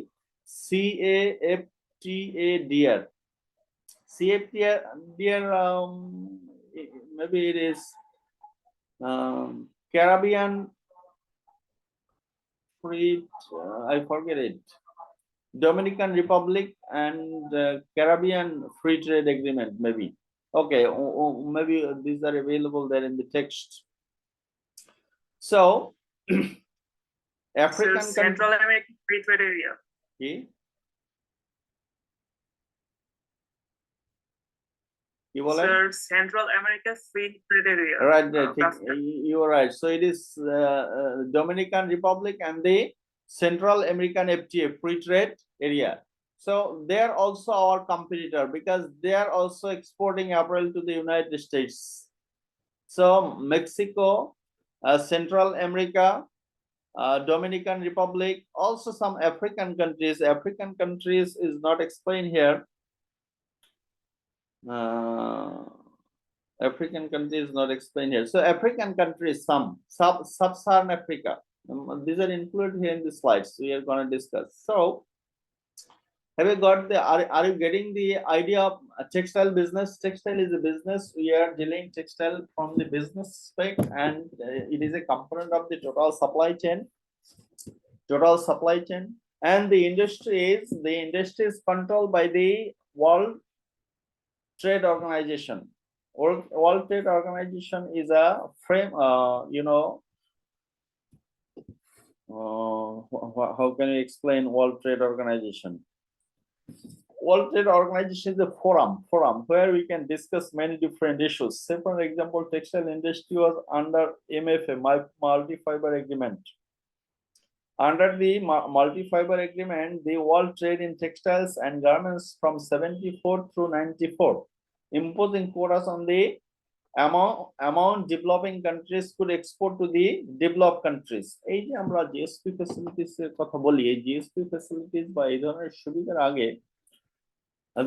CAFTA. Maybe it is Caribbean Free, I forget it. Dominican Republic and Caribbean Free Trade Agreement, maybe. Okay, maybe these are available there in the text. So, African Central American Free Trade Area. কি বলেন? Sir, Central America Free Trade Area. Right, you are right. So it is Dominican Republic and the Central American FTA, Free Trade Area. So they are also our competitor because they are also exporting apparel to the United States. So Mexico, Central America, Dominican Republic, also some African countries. African countries is not explained here. African countries not explained here. So African countries, some sub-Saharan Africa, these are included here in the slides we are going to discuss. So have you got the are you getting the idea of a textile business? Textile is a business. We are dealing textile from the business spec, and it is a component of the total supply chain, and the industry is controlled by the World Trade Organization. World Trade Organization is a frame, how can you explain World Trade Organization? World Trade Organization is a forum where we can discuss many different issues. Say for example, textile industry was under MFA, multi-fiber agreement. Under the multi-fiber agreement, the world trade in textiles and garments from 74 through 94, imposing quotas on the amount developing countries could export to the developed countries. এই যে আমরা GSP facilities এর কথা বলি, এই GSP facilities বা এই ধরনের সুবিধার আগে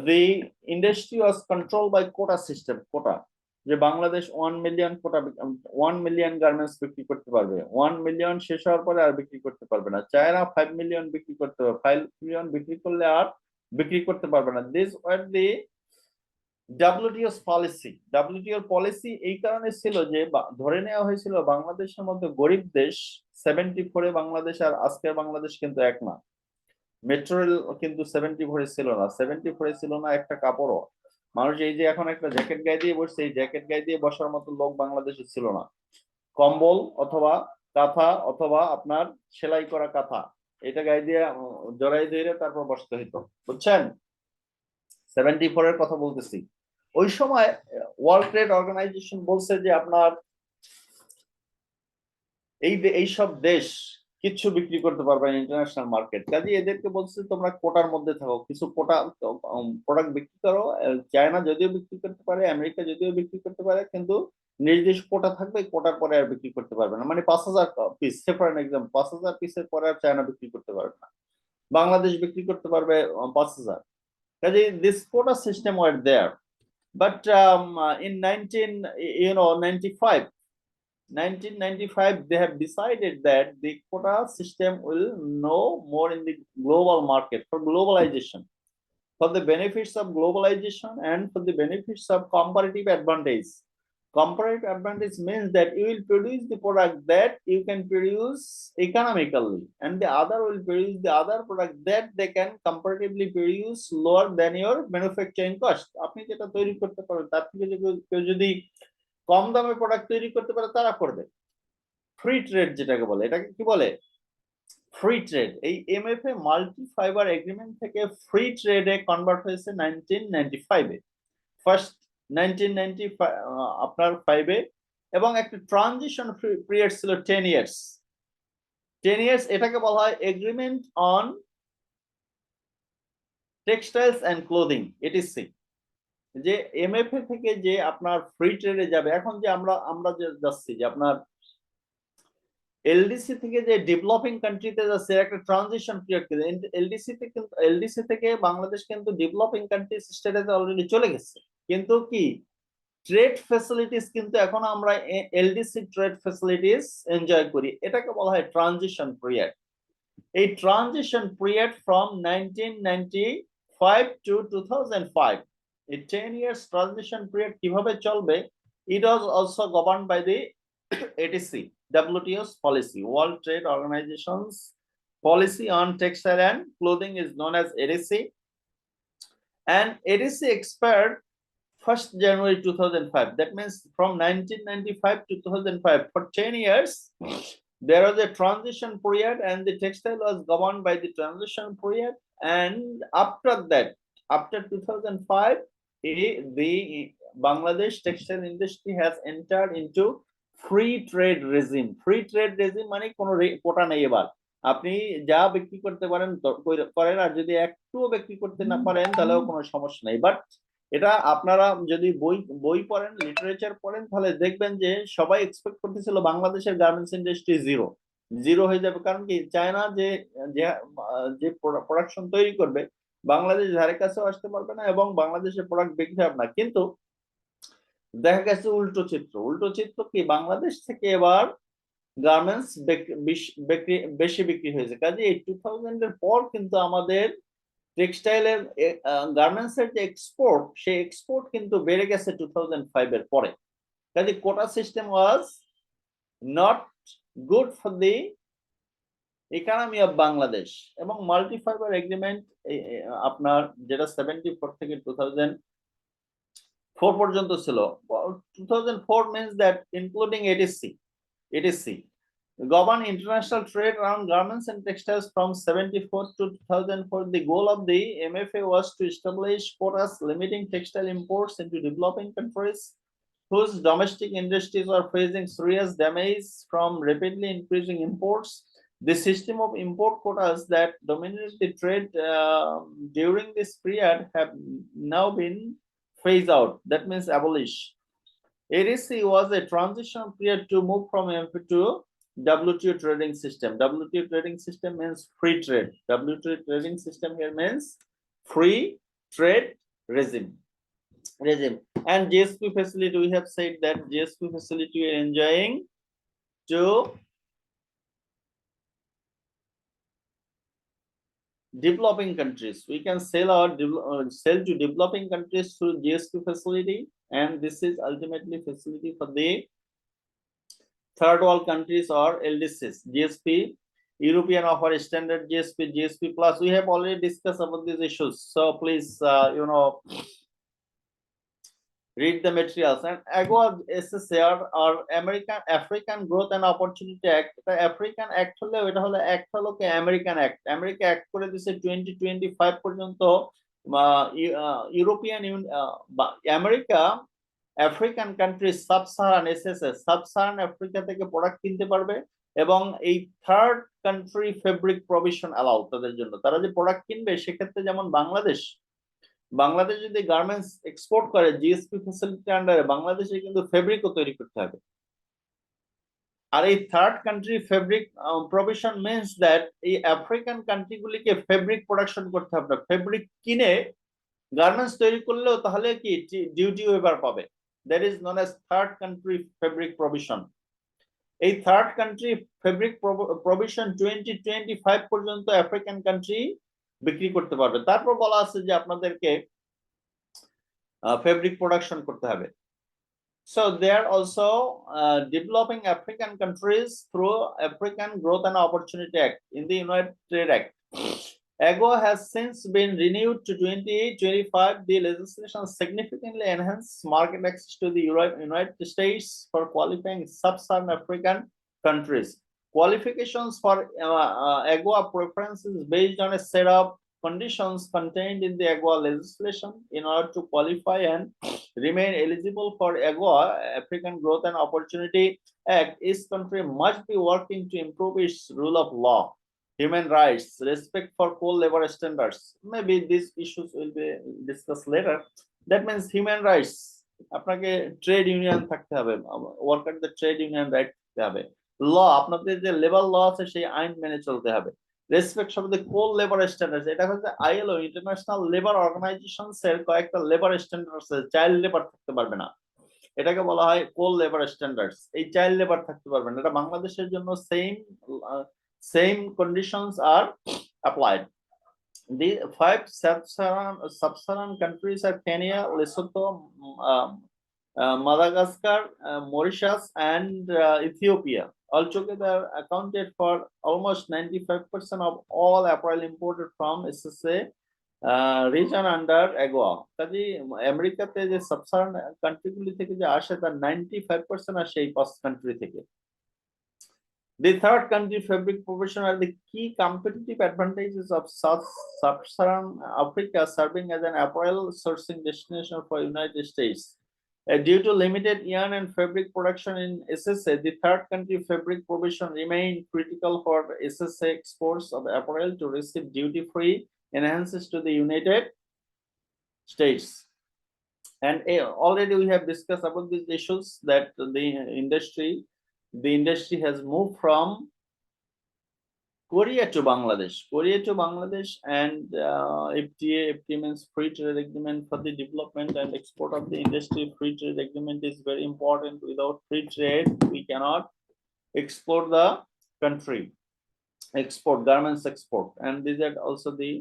the industry was controlled by quota system. quota যে বাংলাদেশ 1 মিলিয়ন কোটা 1 মিলিয়ন গার্মেন্টস বিক্রি করতে পারবে, 1 মিলিয়ন শেষ হওয়ার পরে আর বিক্রি করতে পারবে না। চায়না 5 মিলিয়ন বিক্রি করতে পারবে, 5 মিলিয়ন বিক্রি করলে আর বিক্রি করতে পারবে না। This were the WTO's policy. WTOর পলিসি এই কারণে ছিল যে ধরে নেওয়া হয়েছিল বাংলাদেশের মধ্যে গরিব দেশ 74 এ বাংলাদেশ আর আজকের বাংলাদেশ কিন্তু এক না। মেট্রো রেল কিন্তু 74 ছিল না, 74 ছিল না একটা কাপড়ও। মানুষ এই যে এখন একটা জ্যাকেট গায়ে দিয়ে বসছে, এই জ্যাকেট গায়ে দিয়ে বসার মতো লোক বাংলাদেশে ছিল না। কম্বল অথবা কাঁথা অথবা আপনার সেলাই করা কাঁথা, এটা গায়ে দিয়ে জড়াই দিয়ে তারপর বসতে হইতো, বুঝছেন? 74 এর কথা বলতেছি। ওই সময় ওয়ার্ল্ড ট্রেড অর্গানাইজেশন বলছে যে আপনার এইসব দেশ কিছু বিক্রি করতে পারবে না ইন্টারন্যাশনাল মার্কেট, কাজে এদেরকে বলছে তোমরা কোটার মধ্যে থাকো, কিছু কোটা প্রোডাক্ট বিক্রি করো। চায়না যদিও বিক্রি করতে পারে, আমেরিকা যদিও বিক্রি করতে পারে, কিন্তু নির্দিষ্ট কোটা থাকবে, কোটার পরে আর বিক্রি করতে পারবে না। মানে 5,000 পিস, সে ফর এক্সাম্পল 5,000 পিসের পরে আর চায়না বিক্রি করতে পারবে না, বাংলাদেশ বিক্রি করতে পারবে 5,000। কাজে this quota system were there, but in 1995 they have decided that the quota system will no more in the global market for globalization, for the benefits of globalization and for the benefits of comparative advantage. Comparative advantage means that you will produce the product that you can produce economically, and the other will produce the other product that they can comparatively produce lower than your manufacturing cost. আপনি যেটা তৈরি করতে পারেন তার থেকে কেউ যদি কম দামে প্রোডাক্ট তৈরি করতে পারে তারা করবে। ফ্রি ট্রেড যেটাকে বলে, এটাকে কি বলে? Free trade. এই এমএফএ মাল্টি ফাইবার এগ্রিমেন্ট থেকে ফ্রি ট্রেডে কনভার্ট হয়েছে 1995 এ, ফার্স্ট 1995 আপনার 5 এ, এবং একটা ট্রানজিশন পিরিয়ড ছিল 10 ইয়ার্স। 10 ইয়ার্স এটাকে বলা হয় agreement on textiles and clothing, ATC. যে এমএফএ থেকে যে আপনার ফ্রি ট্রেডে যাবে, এখন যে আমরা যে যাচ্ছি যে আপনার এলডিসি থেকে যে ডেভেলপিং কান্ট্রিতে যাচ্ছে একটা ট্রানজিশন পিরিয়ড, এলডিসি থেকে বাংলাদেশ কিন্তু ডেভেলপিং কান্ট্রি স্ট্যাটাসে অলরেডি চলে গেছে, কিন্তু কি ট্রেড ফ্যাসিলিটিস কিন্তু এখন আমরা এলডিসি ট্রেড ফ্যাসিলিটিস এনজয় করি, এটাকে বলা হয় ট্রানজিশন পিরিয়ড। এই ট্রানজিশন পিরিয়ড ফ্রম 1995 টু 2005, এই 10 ইয়ার্স ট্রানজিশন পিরিয়ড কিভাবে চলবে, it was also governed by the ATC, WTO's policy, World Trade Organization's policy on textile and clothing is known as ATC, and ATC expired 1st January 2005. That means from 1995 to 2005, for 10 years there was a transition period, and the textile was governed by the transition period. And after that, after 2005, the Bangladesh textile industry has entered into free trade regime. Free trade regime মানে কোনো কোটা নেই, এবার আপনি যা বিক্রি করতে পারেন করেন, আর যদি একটুও বিক্রি করতে না পারেন তাহলেও কোনো সমস্যা নেই। বাট এটা আপনারা যদি বই পড়েন, লিটারেচার পড়েন, তাহলে দেখবেন যে সবাই এক্সপেক্ট করতেছিল বাংলাদেশের গার্মেন্টস ইন্ডাস্ট্রি জিরো হয়ে যাবে, কারণ কি চায়না যে প্রোডাকশন তৈরি করবে বাংলাদেশ ধারে কাছেও আসতে পারবে না, এবং বাংলাদেশের প্রোডাক্ট বিক্রি হবে না। কিন্তু দেখা গেছে উল্টো চিত্র কি, বাংলাদেশ থেকে এবার গার্মেন্টস বেশি বিক্রি হয়েছে। কাজে এই 2000 এর পর কিন্তু আমাদের টেক্সটাইলের গার্মেন্টস এর যে এক্সপোর্ট, সেই এক্সপোর্ট কিন্তু বেড়ে গেছে 2005 এর পরে। কাজে quota system was not good for the economy of Bangladesh. এবং মাল্টি ফাইবার এগ্রিমেন্ট আপনার যেটা 74 থেকে 2004 পর্যন্ত ছিল। 2004 means that including ATC govern international trade around garments and textiles from 74 to 2004. The goal of the MFA was to establish quotas limiting textile imports into developing countries whose domestic industries are facing serious damage from rapidly increasing imports. The system of import quotas that dominated the trade during this period have now been phased out, that means abolished. ATC was a transition period to move from MFA to WTO trading system. WTO trading system means free trade. WTO trading system here means free trade regime. And GSP facility, we have said that GSP facility we are enjoying to developing countries. We can sell to developing countries through GSP facility, and this is ultimately facility for the third world countries or LDCs. GSP, European offer standard GSP plus. We have already discussed about these issues, so please read the materials. And AGOA SSR or African Growth and Opportunity Act, the African Act হলে এটা হলো act হলো কি American Act, America act করে দিয়েছে 2025 পর্যন্ত European America African country sub Saharan SSS sub Saharan Africa থেকে product কিনতে পারবে এবং এই third country fabric provision allow তাদের জন্য, তারা যে প্রোডাক্ট কিনবে সেক্ষেত্রে যেমন বাংলাদেশ যদি গার্মেন্টস এক্সপোর্ট করে জিএসপি ফ্যাসিলিটির আন্ডারে বাংলাদেশে কিন্তু ফেব্রিকও তৈরি করতে হবে। আর এই third country fabric provision means that এই আফ্রিকান কান্ট্রিগুলিকে ফেব্রিক প্রোডাকশন করতে হবে, ফেব্রিক কিনে গার্মেন্টস তৈরি করলেও তাহলে কি ডিউটি ওয়েভার পাবে। That is known as third country fabric provision. এই থার্ড কান্ট্রি ফেব্রিক প্রভিশন 2025 পর্যন্ত আফ্রিকান কান্ট্রি বিক্রি করতে পারবে। তারপর বলা আছে যে আপনাদেরকে ফেব্রিক প্রোডাকশন করতে হবে। So they are also developing African countries through African Growth and Opportunity Act in the United Trade Act. AGOA has since been renewed to 2025. The legislation significantly enhanced market access to the United States for qualifying sub-Saharan African countries. Qualifications for AGOA preferences based on a set of conditions contained in the AGOA legislation. In order to qualify and remain eligible for AGOA, African Growth and Opportunity Act, each country must be working to improve its rule of law, human rights, respect for co-labor standards. Maybe these issues will be discussed later. That means human rights. আপনাকে trade union থাকতে হবে, ওয়ার্কারদের trade union right থাকতে হবে। ল, আপনাদের যে labour law আছে সেই আইন মেনে চলতে হবে। রেসপেক্ট শব্দ কোল লেবার স্ট্যান্ডার্ডস, এটা হচ্ছে আইএলও ইন্টারন্যাশনাল লেবার অর্গানাইজেশনস এর কয়েকটা লেবার স্ট্যান্ডার্ডস আছে। চাইল্ড লেবার থাকতে পারবে না, এটাকে বলা হয় কোল লেবার স্ট্যান্ডার্ডস। এই চাইল্ড লেবার থাকতে পারবে না, এটা বাংলাদেশের জন্য same conditions are applied. The 5 sub-Saharan countries are Kenya, Lesotho, Madagascar, Mauritius, and Ethiopia. Altogether accounted for almost 95% of all apparel imported from SSA region under AGOA. কাজে আমেরিকাতে যে সাবসাহারান কান্ট্রিগুলি থেকে যে আসে তার 95% আসে এই 5 কান্ট্রি থেকে। The third country fabric provision are the key competitive advantages of sub-Saharan Africa serving as an apparel sourcing destination for United States. Due to limited yarn and fabric production in SSA, the third country fabric provision remain critical for SSA exports of apparel to receive duty-free enhances to the United States. And already we have discussed about these issues that the industry has moved from Korea to Bangladesh, and FTA means free trade agreement for the development and export of the industry. Free trade agreement is very important. Without free trade, we cannot export the country, garments export. And these are also the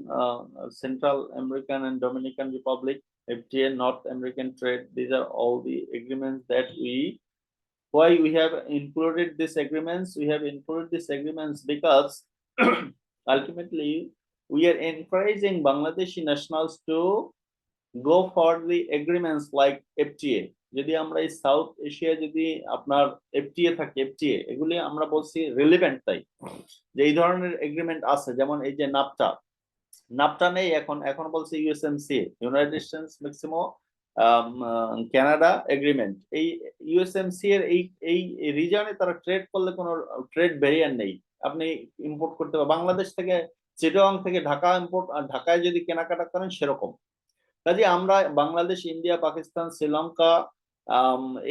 Central American and Dominican Republic, FTA, North American trade. These are all the agreements that why we have included these agreements. We have included these agreements because ultimately we are encouraging Bangladeshi nationals to go for the agreements like FTA. যদি আমরা এই south Asia যদি আপনার FTA থাকে, FTA এগুলি আমরা বলছি relevant, তাই যে এই ধরনের এগ্রিমেন্ট আছে, যেমন এই যে নাপটা নেই এখন বলছে USMCA, United states Maxximo Canada agreement. এই USMCA এর এই রিজনে তারা ট্রেড করলে কোনো ট্রেড ব্যারিয়ার নেই, আপনি ইম্পোর্ট করতে পারবেন বাংলাদেশ থেকে, চিটাগং থেকে ঢাকা ইম্পোর্ট, ঢাকায় যদি কেনাকাটা করেন সেরকম। কাজে আমরা বাংলাদেশ, ইন্ডিয়া, পাকিস্তান, শ্রীলঙ্কা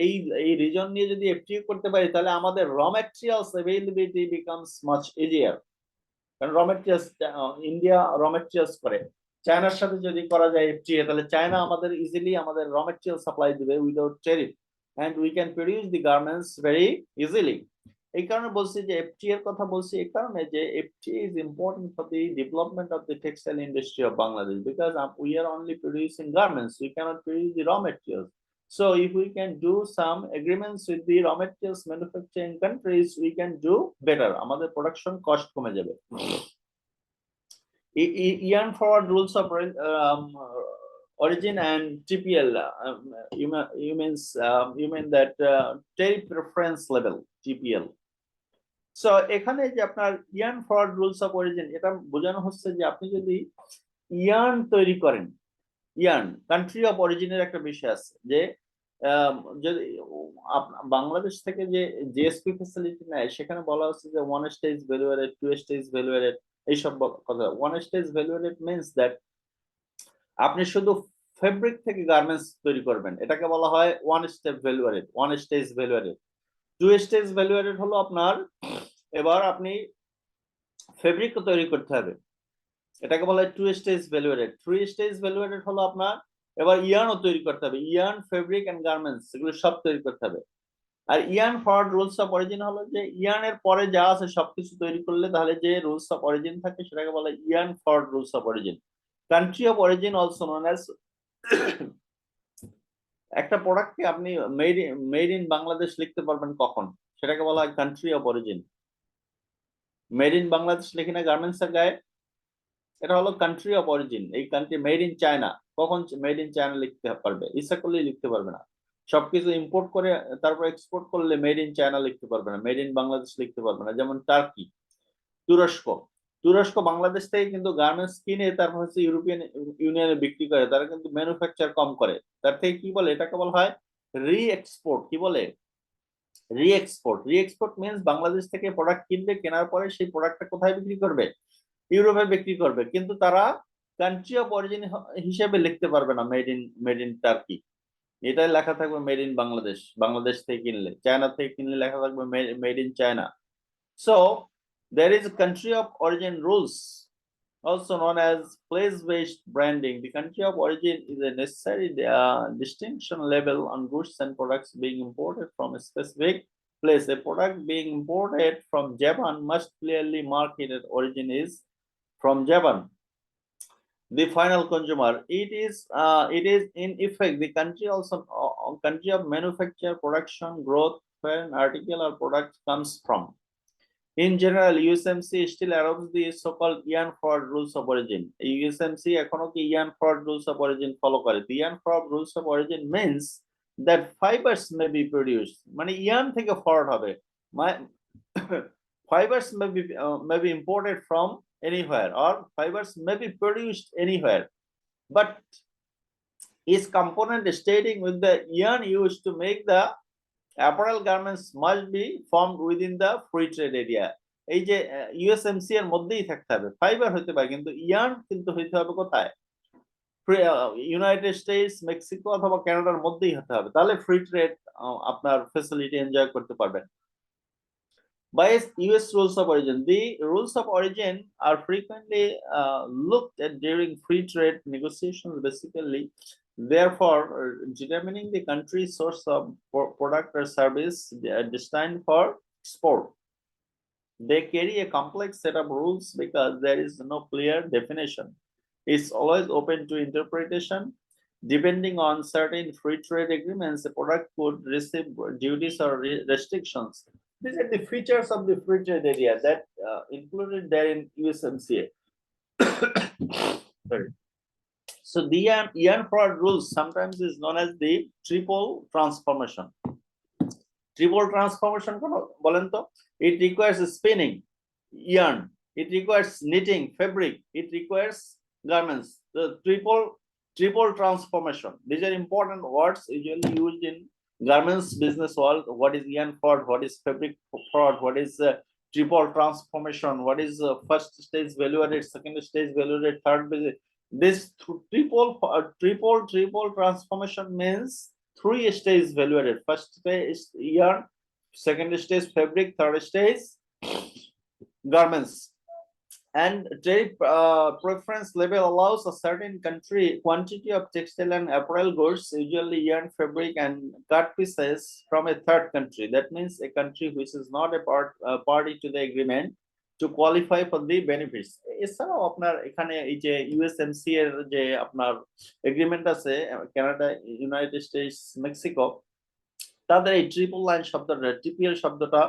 এই রিজন নিয়ে যদি FTA করতে পারি তাহলে আমাদের raw materials availability becomes much easier. কারণ র ম্যাটেরিয়ালস ইন্ডিয়া র ম্যাটেরিয়ালস করে, চায়নার সাথে যদি করা যায় FTA তাহলে চায়না আমাদের ইজিলি আমাদের র ম্যাটেরিয়াল সাপ্লাই দিবে without tariff, and we can produce the garments very easily. এই কারণে বলছি যে FTA এর কথা বলছি, এই কারণে যে FTA is important for the development of the textile industry of Bangladesh, because we are only producing garments, we cannot produce the raw materials. So if we can do some agreements with the raw materials manufacturing countries, we can do better, আমাদের production cost কমে যাবে। Yarn forward rules of origin and TPL. You mean that tariff preference level, TPL. So এখানে যে আপনার ইয়ান forward rules of origin, এটা বোঝানো হচ্ছে যে আপনি যদি ইয়ান তৈরি করেন, ইয়ান কান্ট্রি অফ অরিজিনের একটা বিষয় আছে যে যদি বাংলাদেশ থেকে যে জিএসপি ফ্যাসিলিটি নেয়, সেখানে বলা হচ্ছে যে 1 stage value aided, 2 stage value aided, এইসব কথা। 1 stage value aided means that আপনি শুধু ফেব্রিক থেকে গার্মেন্টস তৈরি করবেন, এটাকে বলা হয় 1 step value aided, 1 stage value aided. 2 stage value aided হলো আপনার এবার আপনি ফেব্রিক তৈরি করতে হবে, এটাকে বলা হয় 2 stage value aided. 3 stage value aided হলো আপনার এবার ইয়ানও তৈরি করতে হবে, ইয়ান, ফেব্রিক এন্ড গার্মেন্টস এগুলো সব তৈরি করতে হবে। আর ইয়ান ফরওয়ার্ড রুলস অফ অরিজিন হলো যে ইয়ানের পরে যা আছে সবকিছু তৈরি করলে তাহলে যে রুলস অফ অরিজিন থাকে সেটাকে বলা হয় yarn forward rules of origin. Country of origin also known as, একটা প্রোডাক্টকে আপনি মেড ইন বাংলাদেশ লিখতে পারবেন কখন, সেটাকে বলা হয় country of origin. Made in Bangladesh লিখি না গার্মেন্টস এর গায়ে, এটা হলো কান্ট্রি অফ অরিজিন। এই কান্ট্রি মেড ইন চায়না, কখন মেড ইন চায়না লিখতে পারবে? ইচ্ছা করলেই লিখতে পারবে না। সবকিছু ইম্পোর্ট করে তারপর এক্সপোর্ট করলে মেড ইন চায়না লিখতে পারবে না, মেড ইন বাংলাদেশ লিখতে পারবে না। যেমন টার্কি, তুরস্ক, তুরস্ক বাংলাদেশ থেকে কিন্তু গার্মেন্টস কিনে তারপর হচ্ছে ইউরোপিয়ান ইউনিয়নে বিক্রি করে, তারা কিন্তু ম্যানুফ্যাকচার কম করে, তার থেকে কি বলে এটাকে বলা হয় রি এক্সপোর্ট। কি বলে? রি এক্সপোর্ট। রি এক্সপোর্ট মিন্স বাংলাদেশ থেকে প্রোডাক্ট কিনবে, কেনার পরে সেই প্রোডাক্টটা কোথায় বিক্রি করবে? ইউরোপে বিক্রি করবে, কিন্তু তারা কান্ট্রি অফ অরিজিন হিসেবে লিখতে পারবে না মেড ইন টার্কি, এটাই লেখা থাকবে মেড ইন বাংলাদেশ। বাংলাদেশ থেকে কিনলে, চায়না থেকে কিনলে লেখা থাকবে made in China. So there is a country of origin rules, also known as place-based branding. The country of origin is a necessary distinction label on goods and products being imported from a specific place. A product being imported from Japan must clearly mark its origin is from Japan, the final consumer. It is in effect the country also country of manufacture, production, growth, where an article or product comes from. In general, USMC still adopts the so-called Ian Ford rules of origin. USMC এখনো কি Ian Ford rules of origin follow করে? The Ian Ford rules of origin means that fibers may be produced, মানে Ian থেকে Ford হবে, fibers may be imported from anywhere, or fibers may be produced anywhere, but is component stating with the Ian used to make the apparel garments must be formed within the free trade area. এই যে ইউএসএমসি এর মধ্যেই থাকতে হবে, fibre হতে পারে কিন্তু yarn কিন্তু হইতে হবে কোথায়? ইউনাইটেড স্টেটস, মেক্সিকো অথবা কানাডার মধ্যেই হতে হবে, তাহলে ফ্রি ট্রেড আপনার ফ্যাসিলিটি এনজয় করতে পারবেন। By US rules of origin, the rules of origin are frequently looked at during free trade negotiations. Basically, therefore, determining the country's source of product or service destined for export. They carry a complex set of rules because there is no clear definition. It's always open to interpretation. Depending on certain free trade agreements, the product could receive duties or restrictions. These are the features of the free trade area that included there in USMCA. Sorry. So the Ian Ford rules sometimes is known as the triple transformation. Triple transformation বলেন তো? It requires spinning, yarn. It requires knitting, fabric. It requires garments. The triple transformation. These are important words usually used in garments business world. What is Ian Ford? What is fabric Ford? What is triple transformation? What is first stage value added, second stage value added, third visit? This triple transformation means 3 stage value added. First stage yarn, second stage fabric, third stage garments. And trade preference level allows a certain country quantity of textile and apparel goods, usually yarn, fabric, and cut pieces from a third country. That means a country which is not a party to the agreement to qualify for the benefits. এছাড়াও আপনার এখানে এই যে ইউএসএমসি এর যে আপনার agreement আছে Canada, United states, Mexico, তাদের এই ট্রিপল লাইন শব্দটা, টিপিএল শব্দটা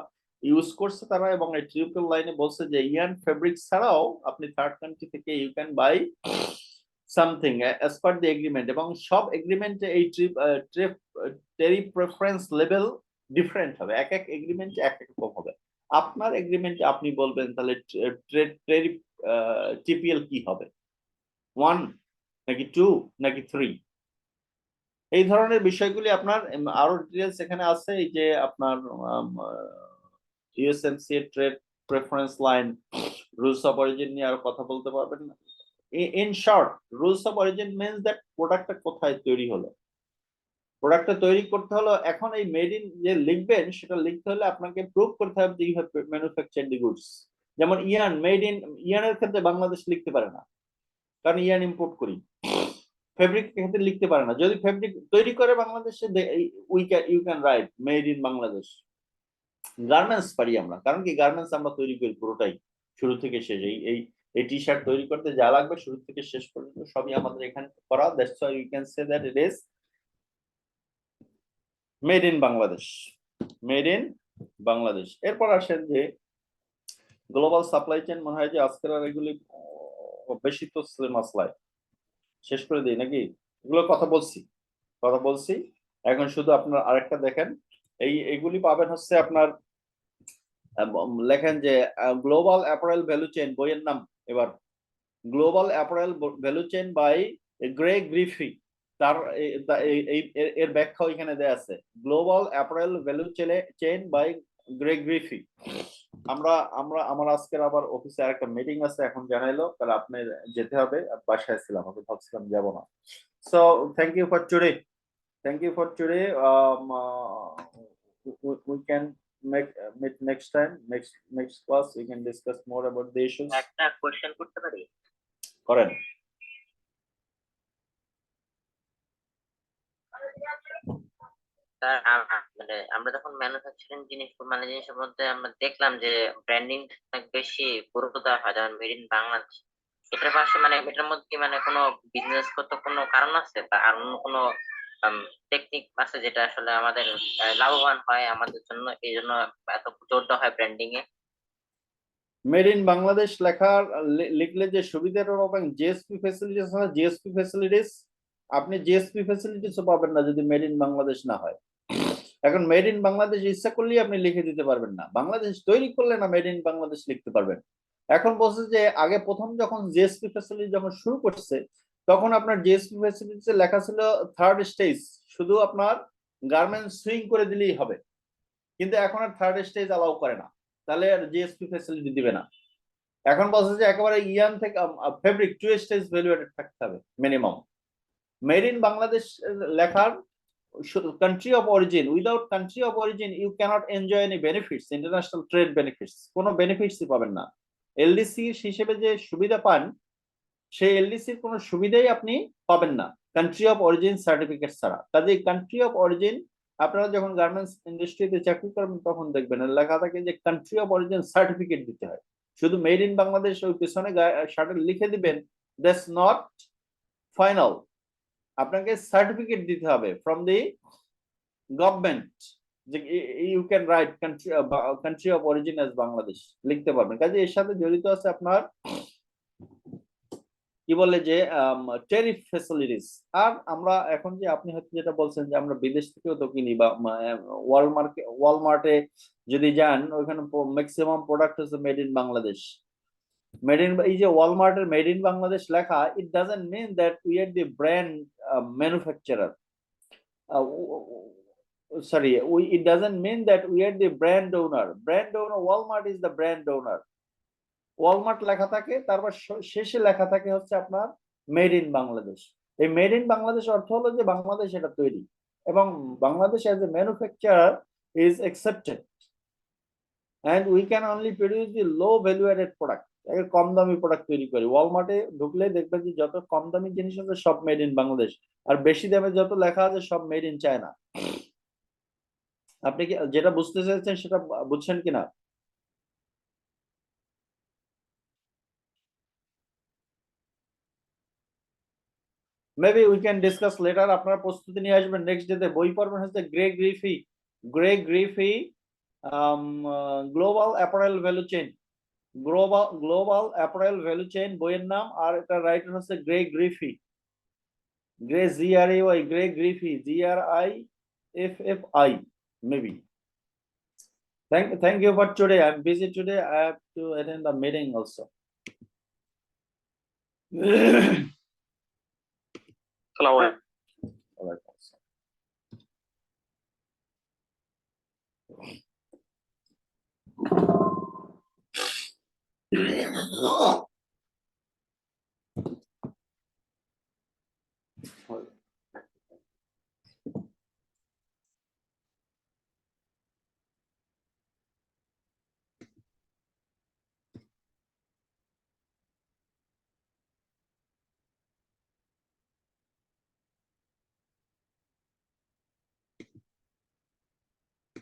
ইউজ করছে তারা, এবং এই ট্রিপল লাইনে বলছে যে ইয়ান ফেব্রিক ছাড়াও আপনি থার্ড কান্ট্রি থেকে you can buy something as per the agreement, এবং সব এগ্রিমেন্টে এই টেরিফ প্রেফারেন্স লেভেল ডিফারেন্ট হবে, এক এক এগ্রিমেন্টে এক এক রকম হবে। আপনার এগ্রিমেন্টে আপনি বলবেন তাহলে টেরিফ টিপিএল কি হবে, 1 নাকি 2 নাকি 3, এই ধরনের বিষয়গুলি আপনার আরো ডিটেইলস এখানে আছে। এই যে আপনার USMC trade preference line, rules of origin নিয়ে আরো কথা বলতে পারবেন না। In short, rules of origin means that প্রোডাক্টটা কোথায় তৈরি হলো, প্রোডাক্টটা তৈরি করতে হলো। এখন এই মেড ইন যে লিখবেন সেটা লিখতে হলে আপনাকে প্রুভ করতে হবে যে you have manufactured the goods. যেমন ইয়ান, মেড ইন ইয়ানের ক্ষেত্রে বাংলাদেশ লিখতে পারে না, কারণ ইয়ান ইম্পোর্ট করি। ফেব্রিক ক্ষেত্রে লিখতে পারে না, যদি ফেব্রিক তৈরি করে বাংলাদেশে you can write made in Bangladesh. Garments পারি আমরা, কারণ কি গার্মেন্টস আমরা তৈরি করি পুরোটাই শুরু থেকে শেষ। এই টি শার্ট তৈরি করতে যা লাগবে শুরু থেকে শেষ পর্যন্ত সবই আমাদের এখানে করা। That's why you can say that it is made in Bangladesh, made in Bangladesh. এরপর আসেন যে গ্লোবাল সাপ্লাই চেইন। মনে হয় যে আজকের আর এগুলি বেশি তো মাসলায় শেষ করে দিই নাকি, এগুলো কথা বলছি। এখন শুধু আপনার আরেকটা দেখেন, এইগুলি পাবেন হচ্ছে আপনার লেখেন যে গ্লোবাল অ্যাপারেল ভ্যালু চেইন, বইয়ের নাম এবার global apparel value chain by Gray Griffi. তার এর ব্যাখ্যা এখানে দেয়া আছে, global apparel value chain by Gray Griffi. আমার আজকের আবার অফিসে আরেকটা মিটিং আছে, এখন জানাইলো, তাহলে আপনি যেতে হবে, বাসায় ছিলাম, আমি ভাবছিলাম যাব না। So thank you for today, we can meet next time, next class we can discuss more about the issues. একটা কোশ্চেন করতে পারি? করেন। স্যার মানে আমরা যখন ম্যানুফ্যাকচারিং জিনিসের মধ্যে আমরা দেখলাম যে ব্র্যান্ডিং অনেক বেশি গুরুত্ব দেওয়া হয়, যেমন মেড ইন বাংলাদেশ। এটার পাশে মানে এটার মধ্যে কি মানে কোনো বিজনেস করতে কোনো কারণ আছে বা আর অন্য কোনো টেকনিক আছে যেটা আসলে আমাদের লাভবান হয় আমাদের জন্য, এই জন্য এত জোর দেওয়া হয় branding A? Made in Bangladesh লেখার লিখলে যে সুবিধাটা পাবেন, জিএসপি ফ্যাসিলিটিস আছে, জিএসপি ফ্যাসিলিটিস, আপনি জিএসপি ফ্যাসিলিটিসও পাবেন না যদি মেড ইন বাংলাদেশ না হয়। এখন মেড ইন বাংলাদেশ ইচ্ছা করলেই আপনি লিখে দিতে পারবেন না, বাংলাদেশ তৈরি করলে না মেড ইন বাংলাদেশ লিখতে পারবেন। এখন বলছে যে আগে প্রথম যখন জিএসপি ফ্যাসিলিটি যখন শুরু করছে তখন আপনার জিএসপি ফ্যাসিলিটিসে লেখা ছিল থার্ড স্টেজ, শুধু আপনার গার্মেন্টস সুইং করে দিলেই হবে, কিন্তু এখন আর থার্ড স্টেজ অ্যালাউ করে না, তাহলে আর জিএসপি ফ্যাসিলিটি দিবে না। এখন বলছে যে একেবারে ইয়ান থেকে ফেব্রিক 2 স্টেজ ভ্যালুয়েটেড থাকতে হবে মিনিমাম। মেড ইন বাংলাদেশ লেখার country of origin, without country of origin you cannot enjoy any benefits, international trade benefits, কোনো বেনিফিটসই পাবেন না। এলডিসি হিসেবে যে সুবিধা পান সেই এলডিসির কোনো সুবিধাই আপনি পাবেন না কান্ট্রি অফ অরিজিন সার্টিফিকেট ছাড়া। কাজে কান্ট্রি অফ অরিজিন আপনারা যখন গার্মেন্টস ইন্ডাস্ট্রিতে চাকরি করবেন তখন দেখবেন লেখা থাকে যে কান্ট্রি অফ অরিজিন সার্টিফিকেট দিতে হয়। শুধু মেড ইন বাংলাদেশ ওই পিছনে শার্টে লিখে দিবেন, দ্যাটস নট ফাইনাল, আপনাকে সার্টিফিকেট দিতে হবে ফ্রম দি গভর্নমেন্ট যে you can write country of origin as Bangladesh লিখতে পারবেন। কাজে এর সাথে জড়িত আছে আপনার কি বলে যে টেরিফ ফ্যাসিলিটিস। আর আমরা এখন যে আপনি হয়তো যেটা বলছেন যে আমরা বিদেশ থেকেও তো কিনি, বা ওয়ালমার্টে যদি যান ওইখানে ম্যাক্সিমাম প্রোডাক্ট হচ্ছে made in Bangladesh. Made in, এই যে ওয়ালমার্টের মেড ইন বাংলাদেশ লেখা, it doesn't mean that we are the brand manufacturer, sorry, it doesn't mean that we are the brand owner. Walmart is the brand owner. Walmart লেখা থাকে, তারপর শেষে লেখা থাকে হচ্ছে আপনার মেড ইন বাংলাদেশ। এই মেড ইন বাংলাদেশ অর্থ হলো যে বাংলাদেশ এটা তৈরি, এবং Bangladesh as a manufacturer is accepted, and we can only produce the low value added product, কম দামি প্রোডাক্ট তৈরি করি। ওয়ালমার্টে ঢুকলে দেখবেন যে যত কম দামি জিনিস আছে সব মেড ইন বাংলাদেশ, আর বেশি দামে যত লেখা আছে সব মেড ইন চায়না। আপনি কি যেটা বুঝতে চাইছেন সেটা বুঝছেন কিনা? Maybe we can discuss later. আপনারা প্রস্তুতি নিয়ে আসবেন, নেক্সট ডেতে বই পড়বেন হচ্ছে Gray Griffi global apparel value chain. Global apparel value chain বইয়ের নাম, আর এটা রাইটার হচ্ছে Gray Griffi, Gray GRAY, Gray Griffi, GRIFFI maybe. Thank you for today. I'm busy today. I have to attend the meeting also. Alright.